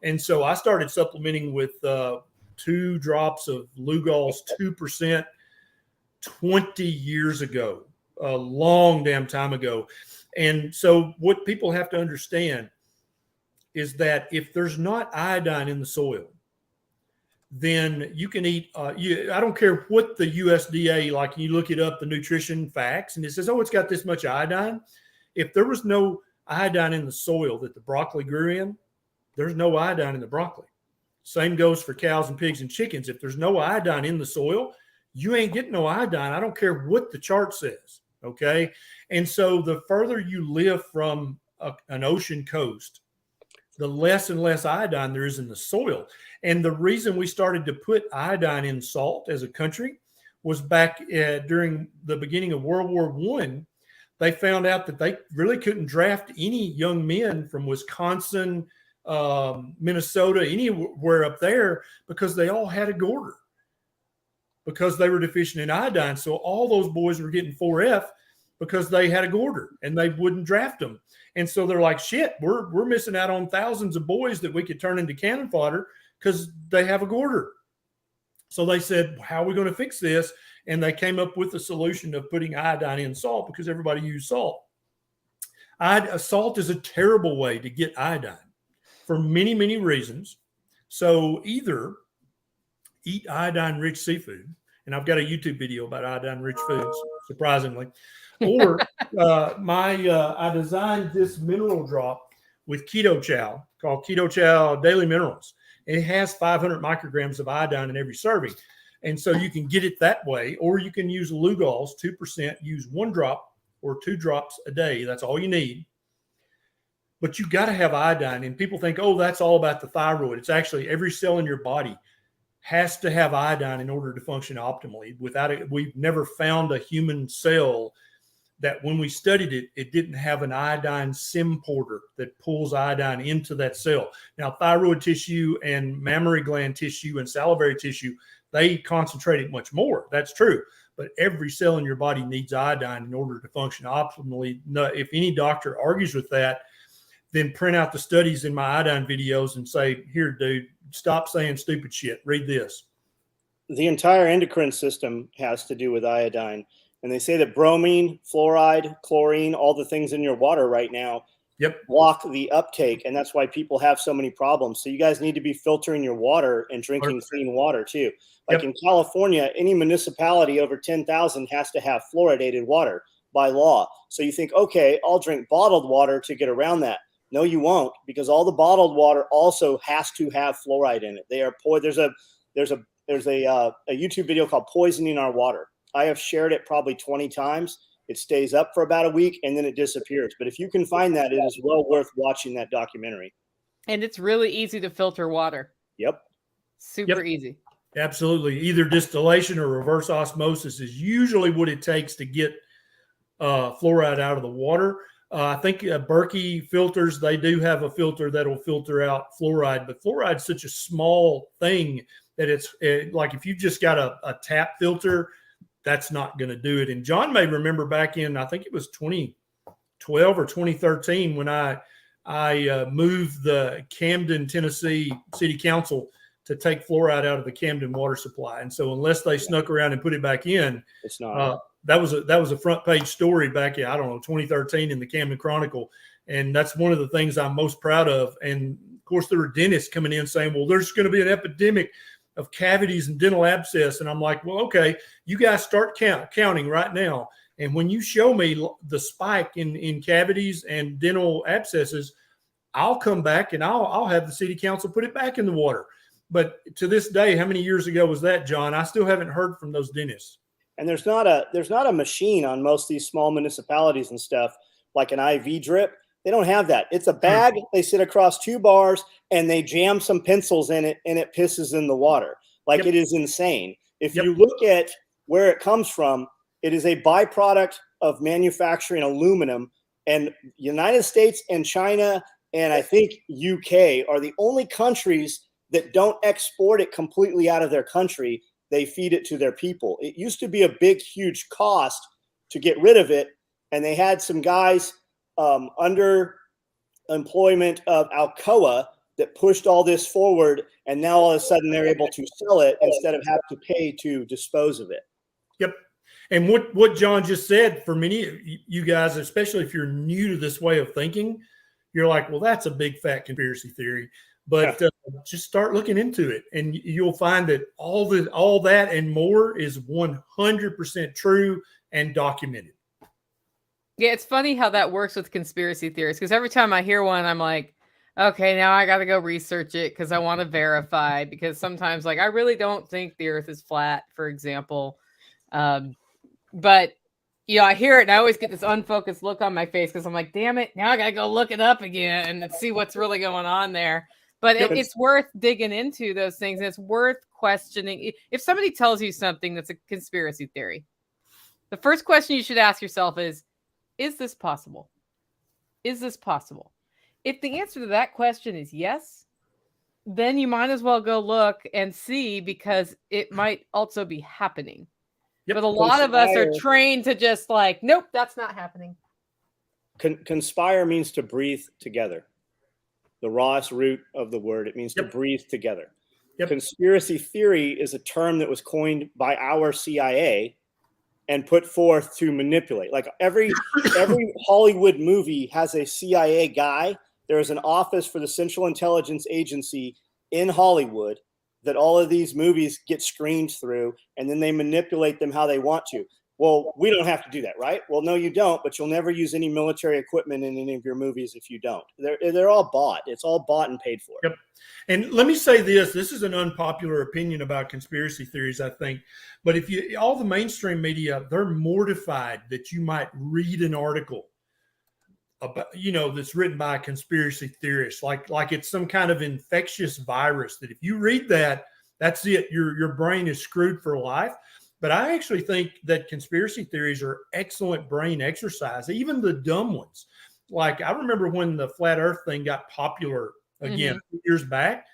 And so I started supplementing with 2 drops of Lugol's 2% 20 years ago, a long damn time ago. And so what people have to understand is that if there's not iodine in the soil, then you can eat, I don't care what the USDA, like you look it up, the nutrition facts, and it says, oh, it's got this much iodine. If there was no iodine in the soil that the broccoli grew in, there's no iodine in the broccoli. Same goes for cows and pigs and chickens. If there's no iodine in the soil, you ain't getting no iodine. I don't care what the chart says. Okay. And so the further you live from an ocean coast, the less and less iodine there is in the soil. And the reason we started to put iodine in salt as a country was back during the beginning of World War I. They found out that they really couldn't draft any young men from Wisconsin, Minnesota, anywhere up there, because they all had a goiter because they were deficient in iodine. So all those boys were getting 4F because they had a goiter and they wouldn't draft them. And so they're like, shit, we're missing out on thousands of boys that we could turn into cannon fodder because they have a goiter. So they said, how are we going to fix this? And they came up with the solution of putting iodine in salt because everybody used salt. Salt is a terrible way to get iodine for many, many reasons. So either eat iodine-rich seafood, and I've got a YouTube video about iodine-rich foods, surprisingly, or I designed this mineral drop with Keto Chow called Keto Chow Daily Minerals. It has 500 micrograms of iodine in every serving. And so you can get it that way, or you can use Lugol's 2%, use 1 drop or 2 drops a day. That's all you need. But you got to have iodine. And people think, oh, that's all about the thyroid. It's actually every cell in your body has to have iodine in order to function optimally. Without it, we've never found a human cell that when we studied it, it didn't have an iodine symporter that pulls iodine into that cell. Now, thyroid tissue and mammary gland tissue and salivary tissue, they concentrate it much more. That's true. But every cell in your body needs iodine in order to function optimally. No, if any doctor argues with that, then print out the studies in my iodine videos and say, here, dude, stop saying stupid shit. Read this. The entire endocrine system has to do with iodine. And they say that bromine, fluoride, chlorine, all the things in your water right now block the uptake. And that's why people have so many problems. So you guys need to be filtering your water and drinking clean water too. Like in California, any municipality over 10,000 has to have fluoridated water by law. So you think, okay, I'll drink bottled water to get around that. No, you won't, because all the bottled water also has to have fluoride in it. They are there's a YouTube video called Poisoning Our Water. I have shared it probably 20 times. It stays up for about a week and then it disappears. But if you can find that, it is well worth watching that documentary. And it's really easy to filter water. Yep. Super easy. Absolutely. Either distillation or reverse osmosis is usually what it takes to get fluoride out of the water. I think Berkey filters, they do have a filter that'll filter out fluoride, but fluoride is such a small thing that it's like if you've just got a tap filter, that's not going to do it. And John may remember back in, I think it was 2012 or 2013 when I moved the Camden, Tennessee City Council to take fluoride out of the Camden water supply. And so unless they snuck around and put it back in, it's not. That was a front page story back in, 2013 in the Camden Chronicle. And that's one of the things I'm most proud of. And of course, there were dentists coming in saying, well, there's going to be an epidemic of cavities and dental abscess. And I'm like, well, okay, you guys start counting right now. And when you show me the spike in cavities and dental abscesses, I'll come back and I'll have the city council put it back in the water. But to this day, how many years ago was that, John? I still haven't heard from those dentists. And there's not a machine on most of these small municipalities and stuff like an IV drip. They don't have that. It's a bag. They sit across 2 bars and they jam some pencils in it and it pisses in the water. Like It is insane. If you look at where it comes from, it is a byproduct of manufacturing aluminum, and United States and China and I think UK are the only countries that don't export it completely out of their country. They feed it to their people. It used to be a big, huge cost to get rid of it. And they had some guys under employment of Alcoa that pushed all this forward. And now all of a sudden they're able to sell it instead of have to pay to dispose of it. Yep. And what John just said, for many of you guys, especially if you're new to this way of thinking, you're like, well, that's a big fat conspiracy theory. But just start looking into it, and you'll find that all that and more is 100% true and documented. Yeah, it's funny how that works with conspiracy theories, because every time I hear one, I'm like, okay, now I got to go research it because I want to verify. Because sometimes, like, I really don't think the Earth is flat, for example. But I hear it and I always get this unfocused look on my face because I'm like, damn it, now I got to go look it up again and see what's really going on there. But it's worth digging into those things. And it's worth questioning. If somebody tells you something that's a conspiracy theory, the first question you should ask yourself is this possible? Is this possible? If the answer to that question is yes, then you might as well go look and see, because it might also be happening. Yep. But a lot of us are trained to just like, nope, that's not happening. Conspire means to breathe together. The rawest root of the word. It means to breathe together. Yep. Conspiracy theory is a term that was coined by our CIA and put forth to manipulate. Like every Hollywood movie has a CIA guy. There is an office for the Central Intelligence Agency in Hollywood that all of these movies get screened through, and then they manipulate them how they want to. Well, we don't have to do that, right? Well, no, you don't, but you'll never use any military equipment in any of your movies if you don't. They're all bought. It's all bought and paid for. Yep. And let me say this is an unpopular opinion about conspiracy theories, I think. But all the mainstream media, they're mortified that you might read an article about, that's written by a conspiracy theorist, like it's some kind of infectious virus that if you read that, that's it. Your brain is screwed for life. But I actually think that conspiracy theories are excellent brain exercise, even the dumb ones. Like I remember when the flat earth thing got popular again a few years back,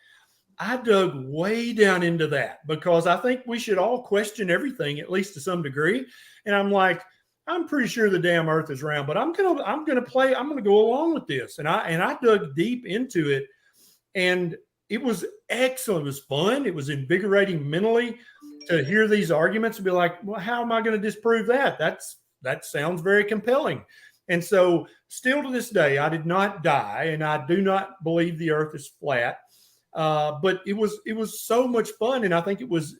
I dug way down into that because I think we should all question everything, at least to some degree. And I'm like, I'm pretty sure the damn earth is round, but I'm gonna go along with this. And I dug deep into it, and it was excellent. It was fun. It was invigorating mentally to hear these arguments and be like, well, how am I going to disprove that? That sounds very compelling. And so still to this day, I did not die, and I do not believe the earth is flat. But it was so much fun. And I think it was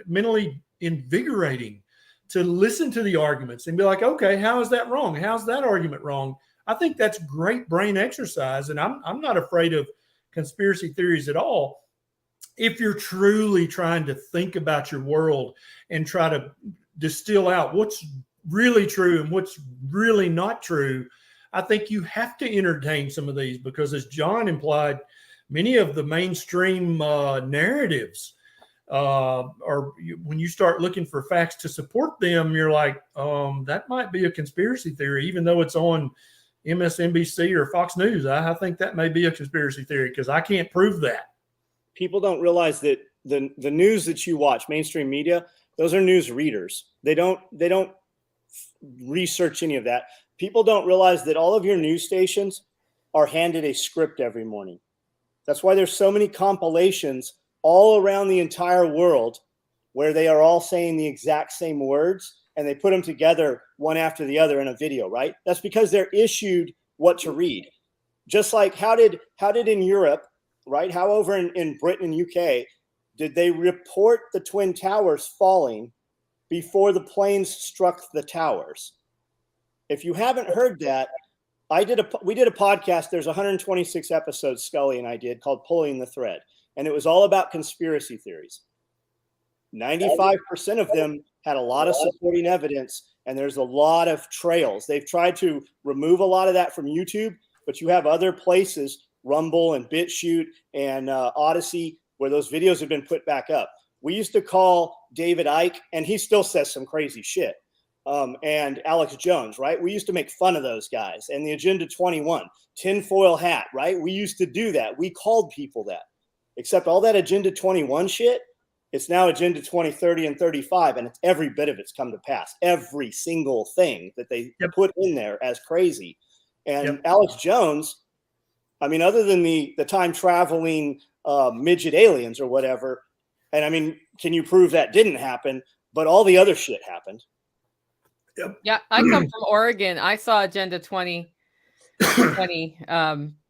mentally invigorating to listen to the arguments and be like, okay, how is that wrong? How's that argument wrong? I think that's great brain exercise. And I'm not afraid of conspiracy theories at all. If you're truly trying to think about your world and try to distill out what's really true and what's really not true, I think you have to entertain some of these, because as John implied, many of the mainstream narratives or when you start looking for facts to support them, you're like, that might be a conspiracy theory, even though it's on MSNBC or Fox News. I think that may be a conspiracy theory because I can't prove that. People don't realize that the news that you watch, mainstream media, those are news readers. They don't research any of that. People don't realize that all of your news stations are handed a script every morning. That's why there's so many compilations all around the entire world where they are all saying the exact same words, and they put them together one after the other in a video, right? That's because they're issued what to read. Just like how did in Europe, right? How over in Britain and UK, did they report the Twin Towers falling before the planes struck the towers? If you haven't heard that, we did a podcast. There's 126 episodes Scully and I did called Pulling the Thread. And it was all about conspiracy theories. 95% of them had a lot of supporting evidence, and there's a lot of trails. They've tried to remove a lot of that from YouTube, but you have other places, Rumble and BitChute and Odyssey, where those videos have been put back up. We used to call David Icke, and he still says some crazy shit, and Alex Jones, right? We used to make fun of those guys. And the Agenda 21, tinfoil hat, right? We used to do that. We called people that. Except all that Agenda 21 shit, it's now Agenda 2030 and 35, and it's every bit of it's come to pass. Every single thing that they put in there as crazy. And Alex Jones, I mean, other than the time traveling midget aliens or whatever, and I mean, can you prove that didn't happen? But all the other shit happened. Yeah, I come from Oregon. I saw Agenda 2020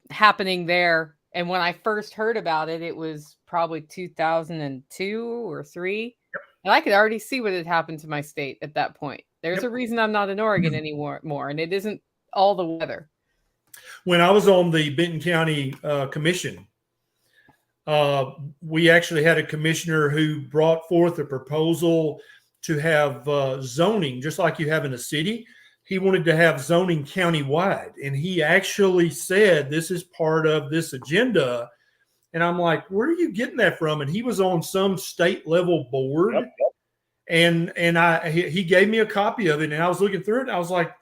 happening there. And when I first heard about it, it was probably 2002 or 3. And I could already see what had happened to my state at that point. There's a reason I'm not in Oregon anymore, and it isn't all the weather. When I was on the Benton County Commission, we actually had a commissioner who brought forth a proposal to have zoning, just like you have in a city. He wanted to have zoning countywide, and he actually said this is part of this agenda. And I'm like, where are you getting that from? And he was on some state level board, and he gave me a copy of it, and I was looking through it, and I was like,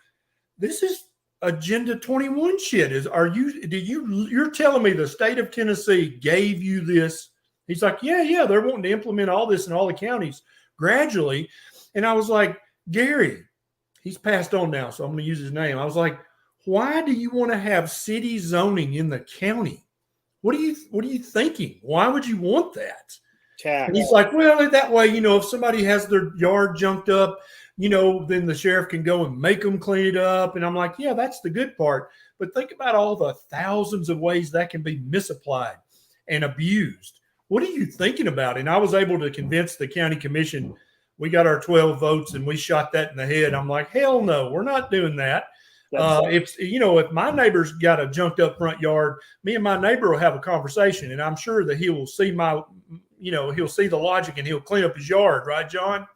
this is Agenda 21 shit. You're telling me the state of Tennessee gave you this? He's like, yeah, they're wanting to implement all this in all the counties gradually. And I was like, Gary, he's passed on now, so I'm going to use his name. I was like, why do you want to have city zoning in the county? What are you thinking? Why would you want that? And he's like, well, that way, if somebody has their yard junked up, then the sheriff can go and make them clean it up. And I'm like, yeah, that's the good part. But think about all the thousands of ways that can be misapplied and abused. What are you thinking about? And I was able to convince the county commission. We got our 12 votes and we shot that in the head. I'm like, hell no, we're not doing that. If my neighbor's got a junked up front yard, me and my neighbor will have a conversation, and I'm sure that he will see he'll see the logic and he'll clean up his yard. Right, John?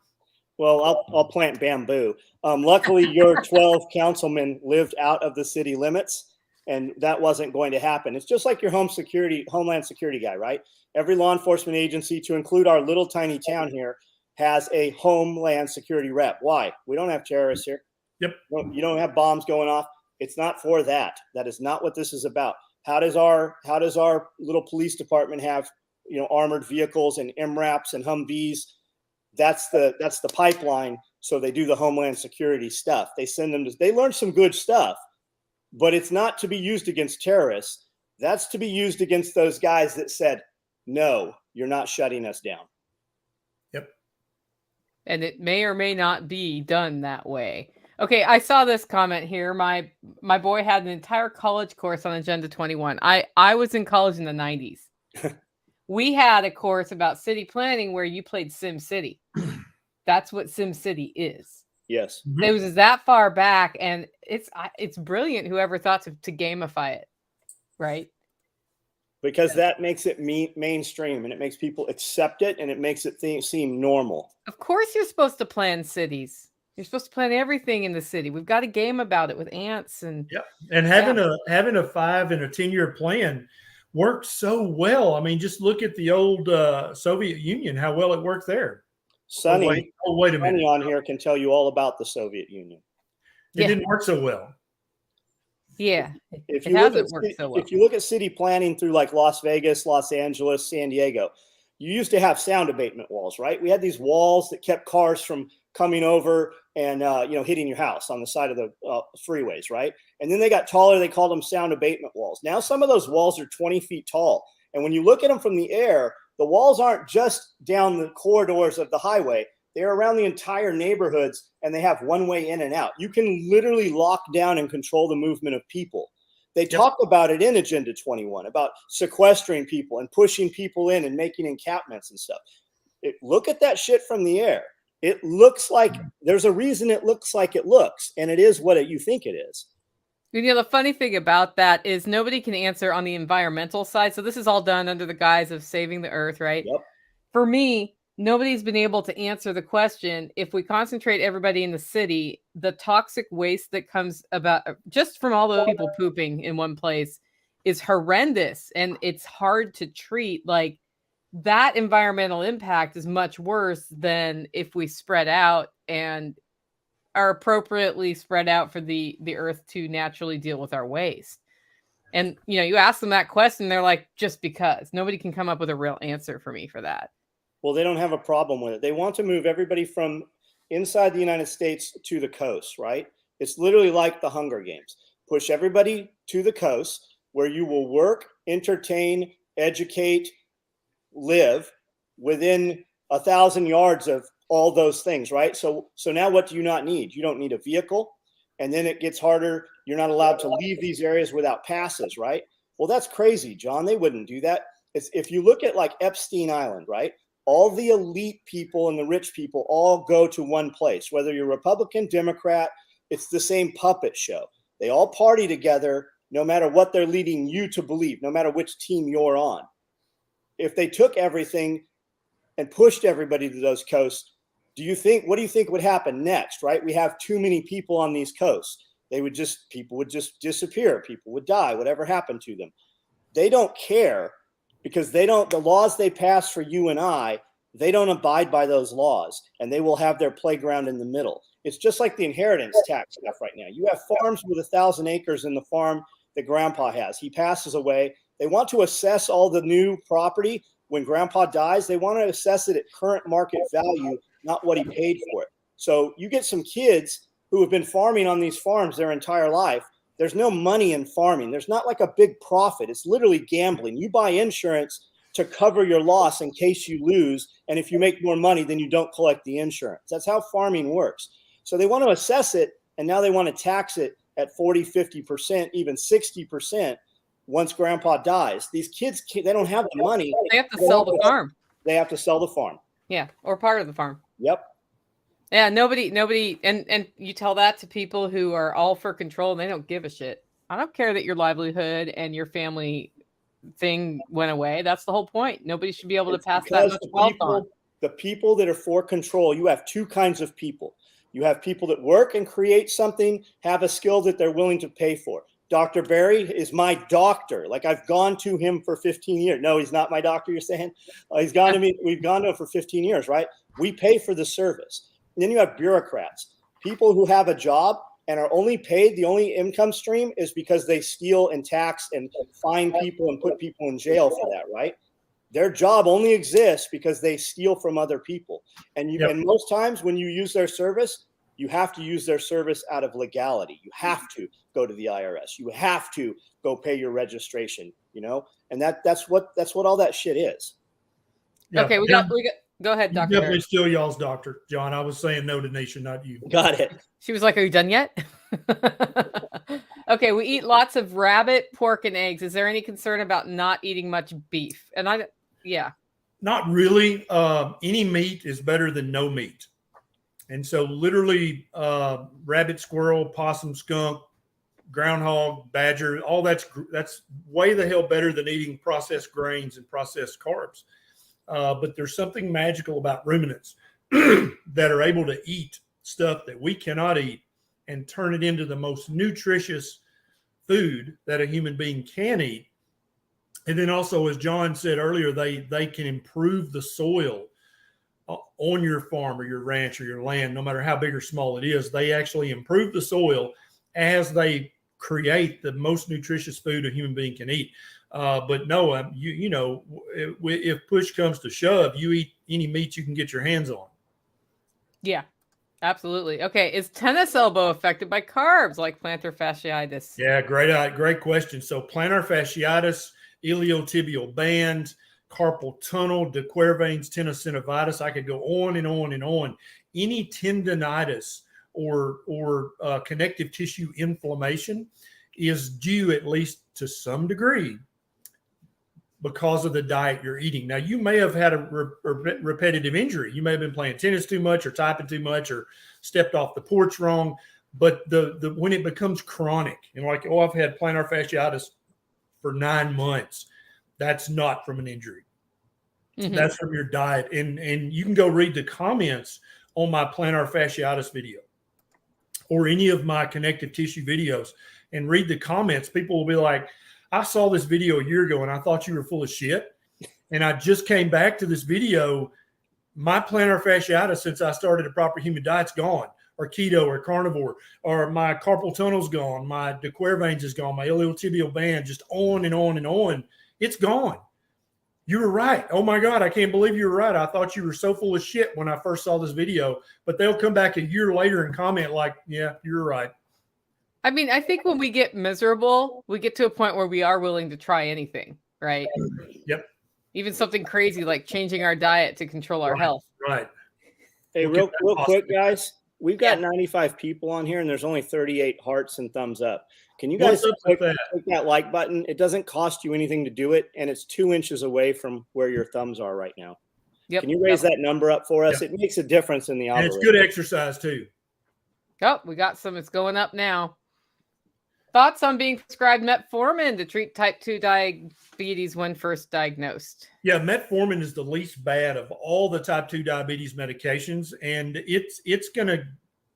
Well, I'll plant bamboo. Luckily, your 12 councilmen lived out of the city limits, and that wasn't going to happen. It's just like your Homeland Security guy, right? Every law enforcement agency, to include our little tiny town here, has a Homeland Security rep. Why? We don't have terrorists here. Yep. You don't have bombs going off. It's not for that. That is not what this is about. How does our little police department have armored vehicles and MRAPs and Humvees? That's the pipeline. So they do the Homeland Security stuff. They send them they learn some good stuff, but it's not to be used against terrorists. That's to be used against those guys that said, no, you're not shutting us down. Yep. And it may or may not be done that way. Okay, I saw this comment here. My boy had an entire college course on Agenda 21. I was in college in the 90s. We had a course about city planning where you played Sim City. That's what Sim City is. Yes. It was that far back, and it's brilliant. Whoever thought to gamify it, right? Because that makes it mainstream, and it makes people accept it, and it makes it seem normal. Of course, you're supposed to plan cities. You're supposed to plan everything in the city. We've got a game about it with ants and having a 5 and a 10-year plan worked so well. I mean, just look at the old Soviet Union, how well it worked there. Sonny, wait a minute. Sonny on here can tell you all about the Soviet Union. It didn't work so well. Yeah, if you look at city planning through like Las Vegas, Los Angeles, San Diego, you used to have sound abatement walls, right? We had these walls that kept cars from coming over and hitting your house on the side of the freeways, right? And then they got taller. They called them sound abatement walls. Now some of those walls are 20 feet tall, and when you look at them from the air, the walls aren't just down the corridors of the highway. They're around the entire neighborhoods, and they have one way in and out. You can literally lock down and control the movement of people. They talk about it in Agenda 21, about sequestering people and pushing people in and making encampments and stuff. Look at that shit from the air. It looks like there's a reason it looks like it looks, and it is what you think it is. The funny thing about that is nobody can answer on the environmental side. So this is all done under the guise of saving the earth, right? Yep. For me, nobody's been able to answer the question, if we concentrate everybody in the city, the toxic waste that comes about just from all the people pooping in one place is horrendous, and it's hard to treat. Like, that environmental impact is much worse than if we spread out and are appropriately spread out for the earth to naturally deal with our waste. And, you ask them that question, they're like, just because. Nobody can come up with a real answer for me for that. Well, they don't have a problem with it. They want to move everybody from inside the United States to the coast, right? It's literally like the Hunger Games. Push everybody to the coast where you will work, entertain, educate, live within 1,000 yards of all those things, right? So now what do you not need? You don't need a vehicle. And then it gets harder. You're not allowed to leave these areas without passes, right? Well, that's crazy, John. They wouldn't do that. If you look at like Epstein Island, right? All the elite people and the rich people all go to one place, whether you're Republican, Democrat, it's the same puppet show. They all party together, no matter what they're leading you to believe, no matter which team you're on. If they took everything and pushed everybody to those coasts, what do you think would happen next, right? We have too many people on these coasts. People would just disappear. People would die, whatever happened to them. They don't care because the laws they pass for you and I, they don't abide by those laws, and they will have their playground in the middle. It's just like the inheritance tax stuff right now. You have farms with 1,000 acres in the farm that grandpa has. He passes away. They want to assess all the new property when grandpa dies. They want to assess it at current market value, not what he paid for it. So you get some kids who have been farming on these farms their entire life. There's no money in farming. There's not like a big profit. It's literally gambling. You buy insurance to cover your loss in case you lose. And if you make more money, then you don't collect the insurance. That's how farming works. So they want to assess it, and now they want to tax it at 40, 50%, even 60% once grandpa dies. These kids, they don't have the money. They have to sell the farm. They have to sell the farm. Yeah, or part of the farm. Yep. Yeah, nobody, and you tell that to people who are all for control, and they don't give a shit. I don't care that your livelihood and your family thing went away. That's the whole point. Nobody should be able to pass that much wealth on. The people that are for control, you have two kinds of people. You have people that work and create something, have a skill that they're willing to pay for. Dr. Barry is my doctor. Like, I've gone to him for 15 years. No, he's not my doctor, you're saying? He's gone to me. We've gone to him for 15 years, right? We pay for the service. And then you have bureaucrats, people who have a job and are only paid, the only income stream is because they steal and tax and fine people and put people in jail for that, right? Their job only exists because they steal from other people. And and most times when you use their service, you have to use their service out of legality. You have to go to the IRS. You have to go pay your registration, and that's what all that shit is. Yeah. Okay, we got go ahead, Dr. Definitely still y'all's doctor, John. I was saying no to Nation, not you. Got it. She was like, "Are you done yet?" Okay, we eat lots of rabbit, pork, and eggs. Is there any concern about not eating much beef? And not really. Any meat is better than no meat. And so literally rabbit, squirrel, possum, skunk, groundhog, badger, all that's way the hell better than eating processed grains and processed carbs. But there's something magical about ruminants that are able to eat stuff that we cannot eat and turn it into the most nutritious food that a human being can eat. And then also, as John said earlier, they can improve the soil on your farm or your ranch or your land, no matter how big or small it is. They actually improve the soil as they create the most nutritious food a human being can eat. But no, you know, if push comes to shove, you eat any meat you can get your hands on. Yeah, absolutely. Okay, is tennis elbow affected by carbs like plantar fasciitis? Yeah, great question. So plantar fasciitis, iliotibial band, carpal tunnel, de Quervain's tenosynovitis. I could go on and on and on. Any tendonitis or connective tissue inflammation is due, at least to some degree, because of the diet you're eating. Now, you may have had a repetitive injury. You may have been playing tennis too much or typing too much or stepped off the porch wrong. But the when it becomes chronic and like, oh, I've had plantar fasciitis for 9 months, that's not from an injury. Mm-hmm. That's from your diet. And you can go read the comments on my plantar fasciitis video or any of my connective tissue videos and read the comments. People will be like, I saw this video a year ago and I thought you were full of shit. And I just came back to this video. My plantar fasciitis, since I started a proper human diet's gone, or keto or carnivore, or my carpal tunnel's gone, my de Quervain's is gone, my iliotibial band, just on and on and on. It's gone. You were right. Oh my God, I can't believe you were right. I thought you were so full of shit when I first saw this video. But they'll come back a year later and comment like, yeah, you're right. I mean, I think when we get miserable, we get to a point where we are willing to try anything, right? Yep. Even something crazy like changing our diet to control our health. Right. Hey, real quick, guys. We've got 95 people on here, and there's only 38 hearts and thumbs up. Can you guys click that like button? It doesn't cost you anything to do it, and it's 2 inches away from where your thumbs are right now. Yep. Can you raise that number up for us? Yep. It makes a difference in the algorithm. And it's good exercise, too. Oh, we got some. It's going up now. Thoughts on being prescribed metformin to treat type 2 diabetes when first diagnosed? Yeah, metformin is the least bad of all the type 2 diabetes medications, and it's going to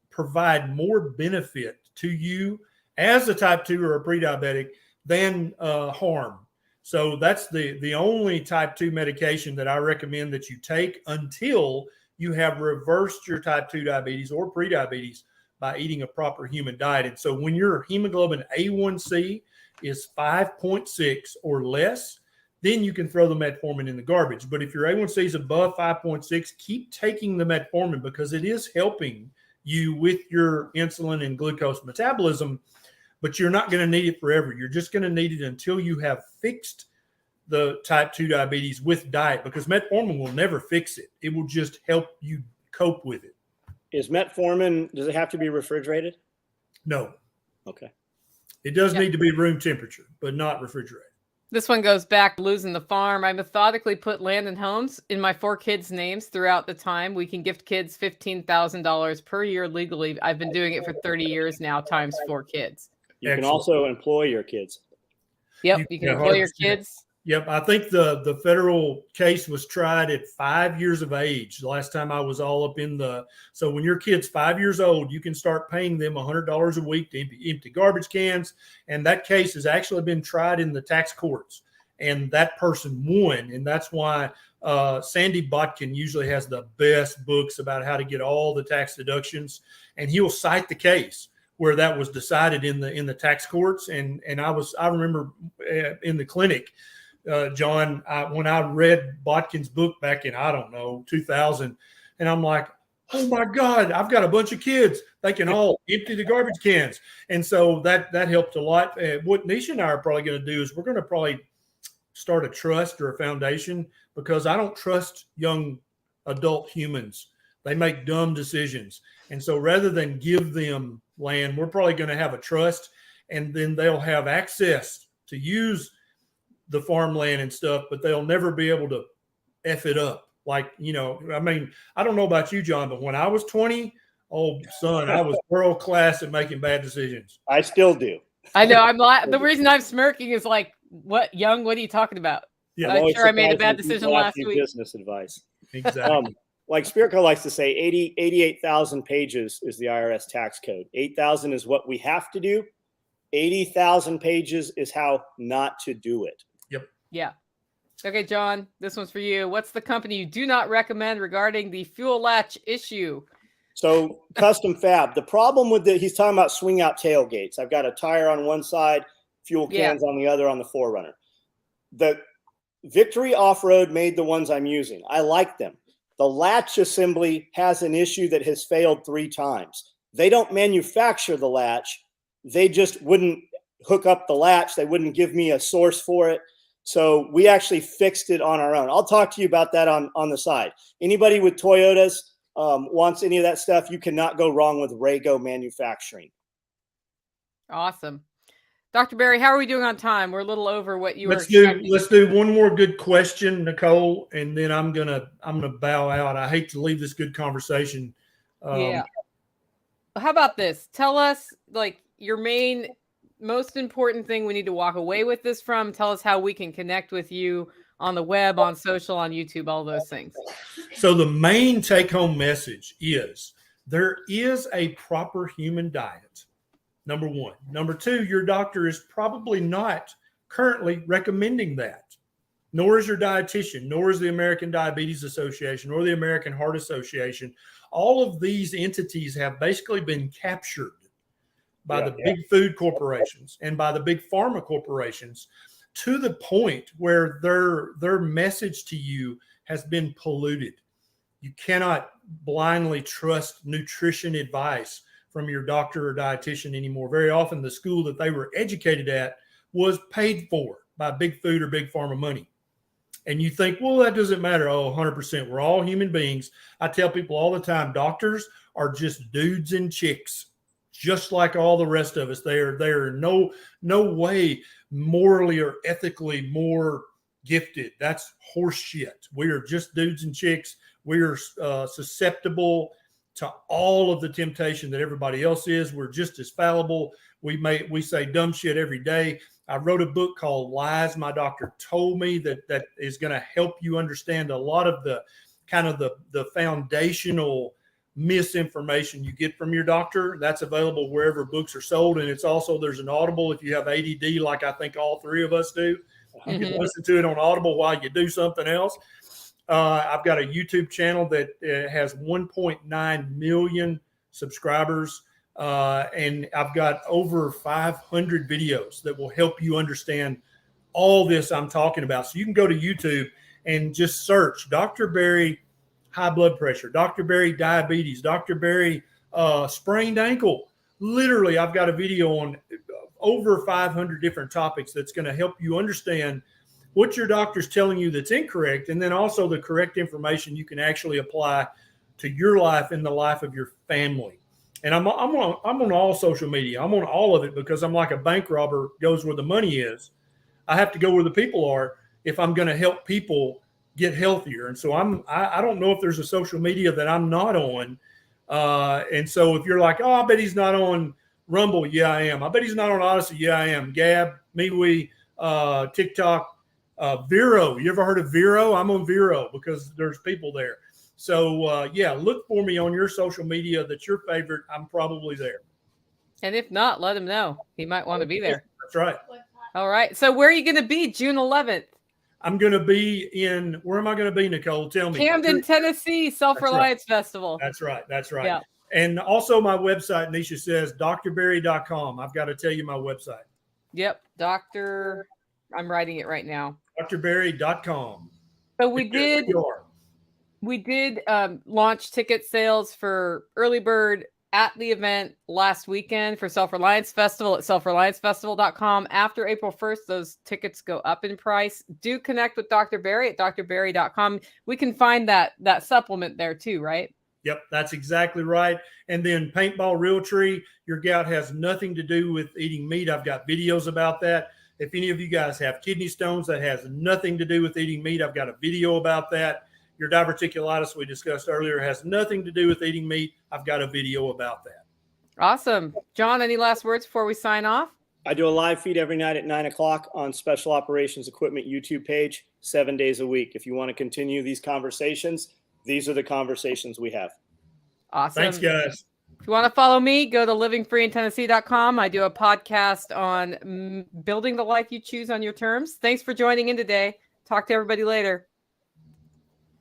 provide more benefit to you as a type 2 or a pre-diabetic than harm. So that's the only type 2 medication that I recommend that you take until you have reversed your type 2 diabetes or pre-diabetes by eating a proper human diet. And so when your hemoglobin A1C is 5.6 or less, then you can throw the metformin in the garbage. But if your A1C is above 5.6, keep taking the metformin because it is helping you with your insulin and glucose metabolism, but you're not going to need it forever. You're just going to need it until you have fixed the type 2 diabetes with diet, because metformin will never fix it. It will just help you cope with it. Is metformin, does it have to be refrigerated? No. Okay. It does need to be room temperature, but not refrigerated. This one goes back to losing the farm. I methodically put land and homes in my 4 kids' names throughout the time. We can gift kids $15,000 per year legally. I've been doing it for 30 years now, times 4 kids. You can also employ your kids. Yep, you can employ your kids. Yep, I think the federal case was tried at 5 years of age. The last time I was all up in the – so when your kid's 5 years old, you can start paying them $100 a week to empty garbage cans. And that case has actually been tried in the tax courts. And that person won. And that's why Sandy Botkin usually has the best books about how to get all the tax deductions. And he'll cite the case where that was decided in the tax courts. And I remember in the clinic – John, when I read Botkin's book back in, 2000, and I'm like, oh my God, I've got a bunch of kids. They can all empty the garbage cans. And so that helped a lot. What Nisha and I are probably going to do is we're going to probably start a trust or a foundation, because I don't trust young adult humans. They make dumb decisions. And so rather than give them land, we're probably going to have a trust, and then they'll have access to use the farmland and stuff, but they'll never be able to F it up Like, I mean, I don't know about you, John, but when I was 20, oh, son, I was world class at making bad decisions. I still do. I know. The reason I'm smirking is like, what are you talking about? Yeah, I'm sure I made a bad surprised when decision people last offer you week. Business advice. Exactly. Like Spirit Co likes to say, 88,000 pages is the IRS tax code. 8,000 is what we have to do. 80,000 pages is how not to do it. Yep. Yeah. Okay, John, this one's for you. What's the company you do not recommend regarding the fuel latch issue? So Custom Fab, the problem with he's talking about swing out tailgates. I've got a tire on one side, fuel cans on the other on the 4Runner. The Victory Off-Road made the ones I'm using. I like them. The latch assembly has an issue that has failed 3 times. They don't manufacture the latch. They just wouldn't hook up the latch. They wouldn't give me a source for it. So we actually fixed it on our own. I'll talk to you about that on the side. Anybody with Toyotas wants any of that stuff, you cannot go wrong with Rego manufacturing. Awesome. Dr. Berry, how are we doing on time? We're a little over what you let's were do. Let's do one more good question, Nicole, and then I'm gonna bow out. I hate to leave this good conversation. Yeah. How about this? Tell us like your most important thing we need to walk away with this from. Tell us how we can connect with you on the web, on social, on YouTube, all those things. So the main take-home message is there is a proper human diet. Number 1. Number 2, your doctor is probably not currently recommending that, nor is your dietitian, nor is the American Diabetes Association, or the American Heart Association. All of these entities have basically been captured by the big food corporations and by the big pharma corporations to the point where their message to you has been polluted. You cannot blindly trust nutrition advice from your doctor or dietitian anymore. Very often the school that they were educated at was paid for by big food or big pharma money. And you think, well, that doesn't matter. Oh, 100%. We're all human beings. I tell people all the time, doctors are just dudes and chicks, just like all the rest of us. They are no way morally or ethically more gifted. That's horse shit. We are just dudes and chicks. We are susceptible to all of the temptation that everybody else is. We're just as fallible. We say dumb shit every day. I wrote a book called Lies My Doctor Told Me that is going to help you understand a lot of the kind of the foundational misinformation you get from your doctor. That's available wherever books are sold. And it's also, there's an Audible if you have ADD, like I think all 3 of us do. You can listen to it on Audible while you do something else. I've got a YouTube channel that has 1.9 million subscribers. And I've got over 500 videos that will help you understand all this I'm talking about. So you can go to YouTube and just search Dr. Berry high blood pressure, Dr. Berry diabetes, Dr. Berry sprained ankle. Literally, I've got a video on over 500 different topics that's going to help you understand what your doctor's telling you that's incorrect, and then also the correct information you can actually apply to your life and the life of your family. And I'm on all social media. I'm on all of it because I'm like a bank robber goes where the money is. I have to go where the people are if I'm going to help people get healthier. And so I don't know if there's a social media that I'm not on. And so if you're like, oh, I bet he's not on Rumble. Yeah, I am. I bet he's not on Odyssey. Yeah, I am. Gab, MeWe, TikTok, Vero. You ever heard of Vero? I'm on Vero because there's people there. So, yeah, look for me on your social media that's your favorite. I'm probably there. And if not, let him know. He might want to be there. That's right. All right. So where are you going to be June 11th? I'm going to be where am I going to be, Nicole? Tell me. Camden, Tennessee, Self-Reliance Festival. That's right. That's right. Yeah. And also my website, Nisha says, drberry.com. I've got to tell you my website. Yep. I'm writing it right now. drberry.com. So we did launch ticket sales for early bird at the event last weekend for Self-Reliance Festival at selfreliancefestival.com. After April 1st, those tickets go up in price. Do connect with Dr. Berry at drberry.com. We can find that supplement there too, right? Yep, that's exactly right. And then Paintball Realtree, your gout has nothing to do with eating meat. I've got videos about that. If any of you guys have kidney stones, that has nothing to do with eating meat. I've got a video about that. your diverticulitis we discussed earlier has nothing to do with eating meat. I've got a video about that. Awesome. John, any last words before we sign off? I do a live feed every night at 9:00 on Special Operations Equipment YouTube page, 7 days a week. If you want to continue these conversations, these are the conversations we have. Awesome. Thanks, guys. If you want to follow me, go to livingfreeintennessee.com. I do a podcast on building the life you choose on your terms. Thanks for joining in today. Talk to everybody later.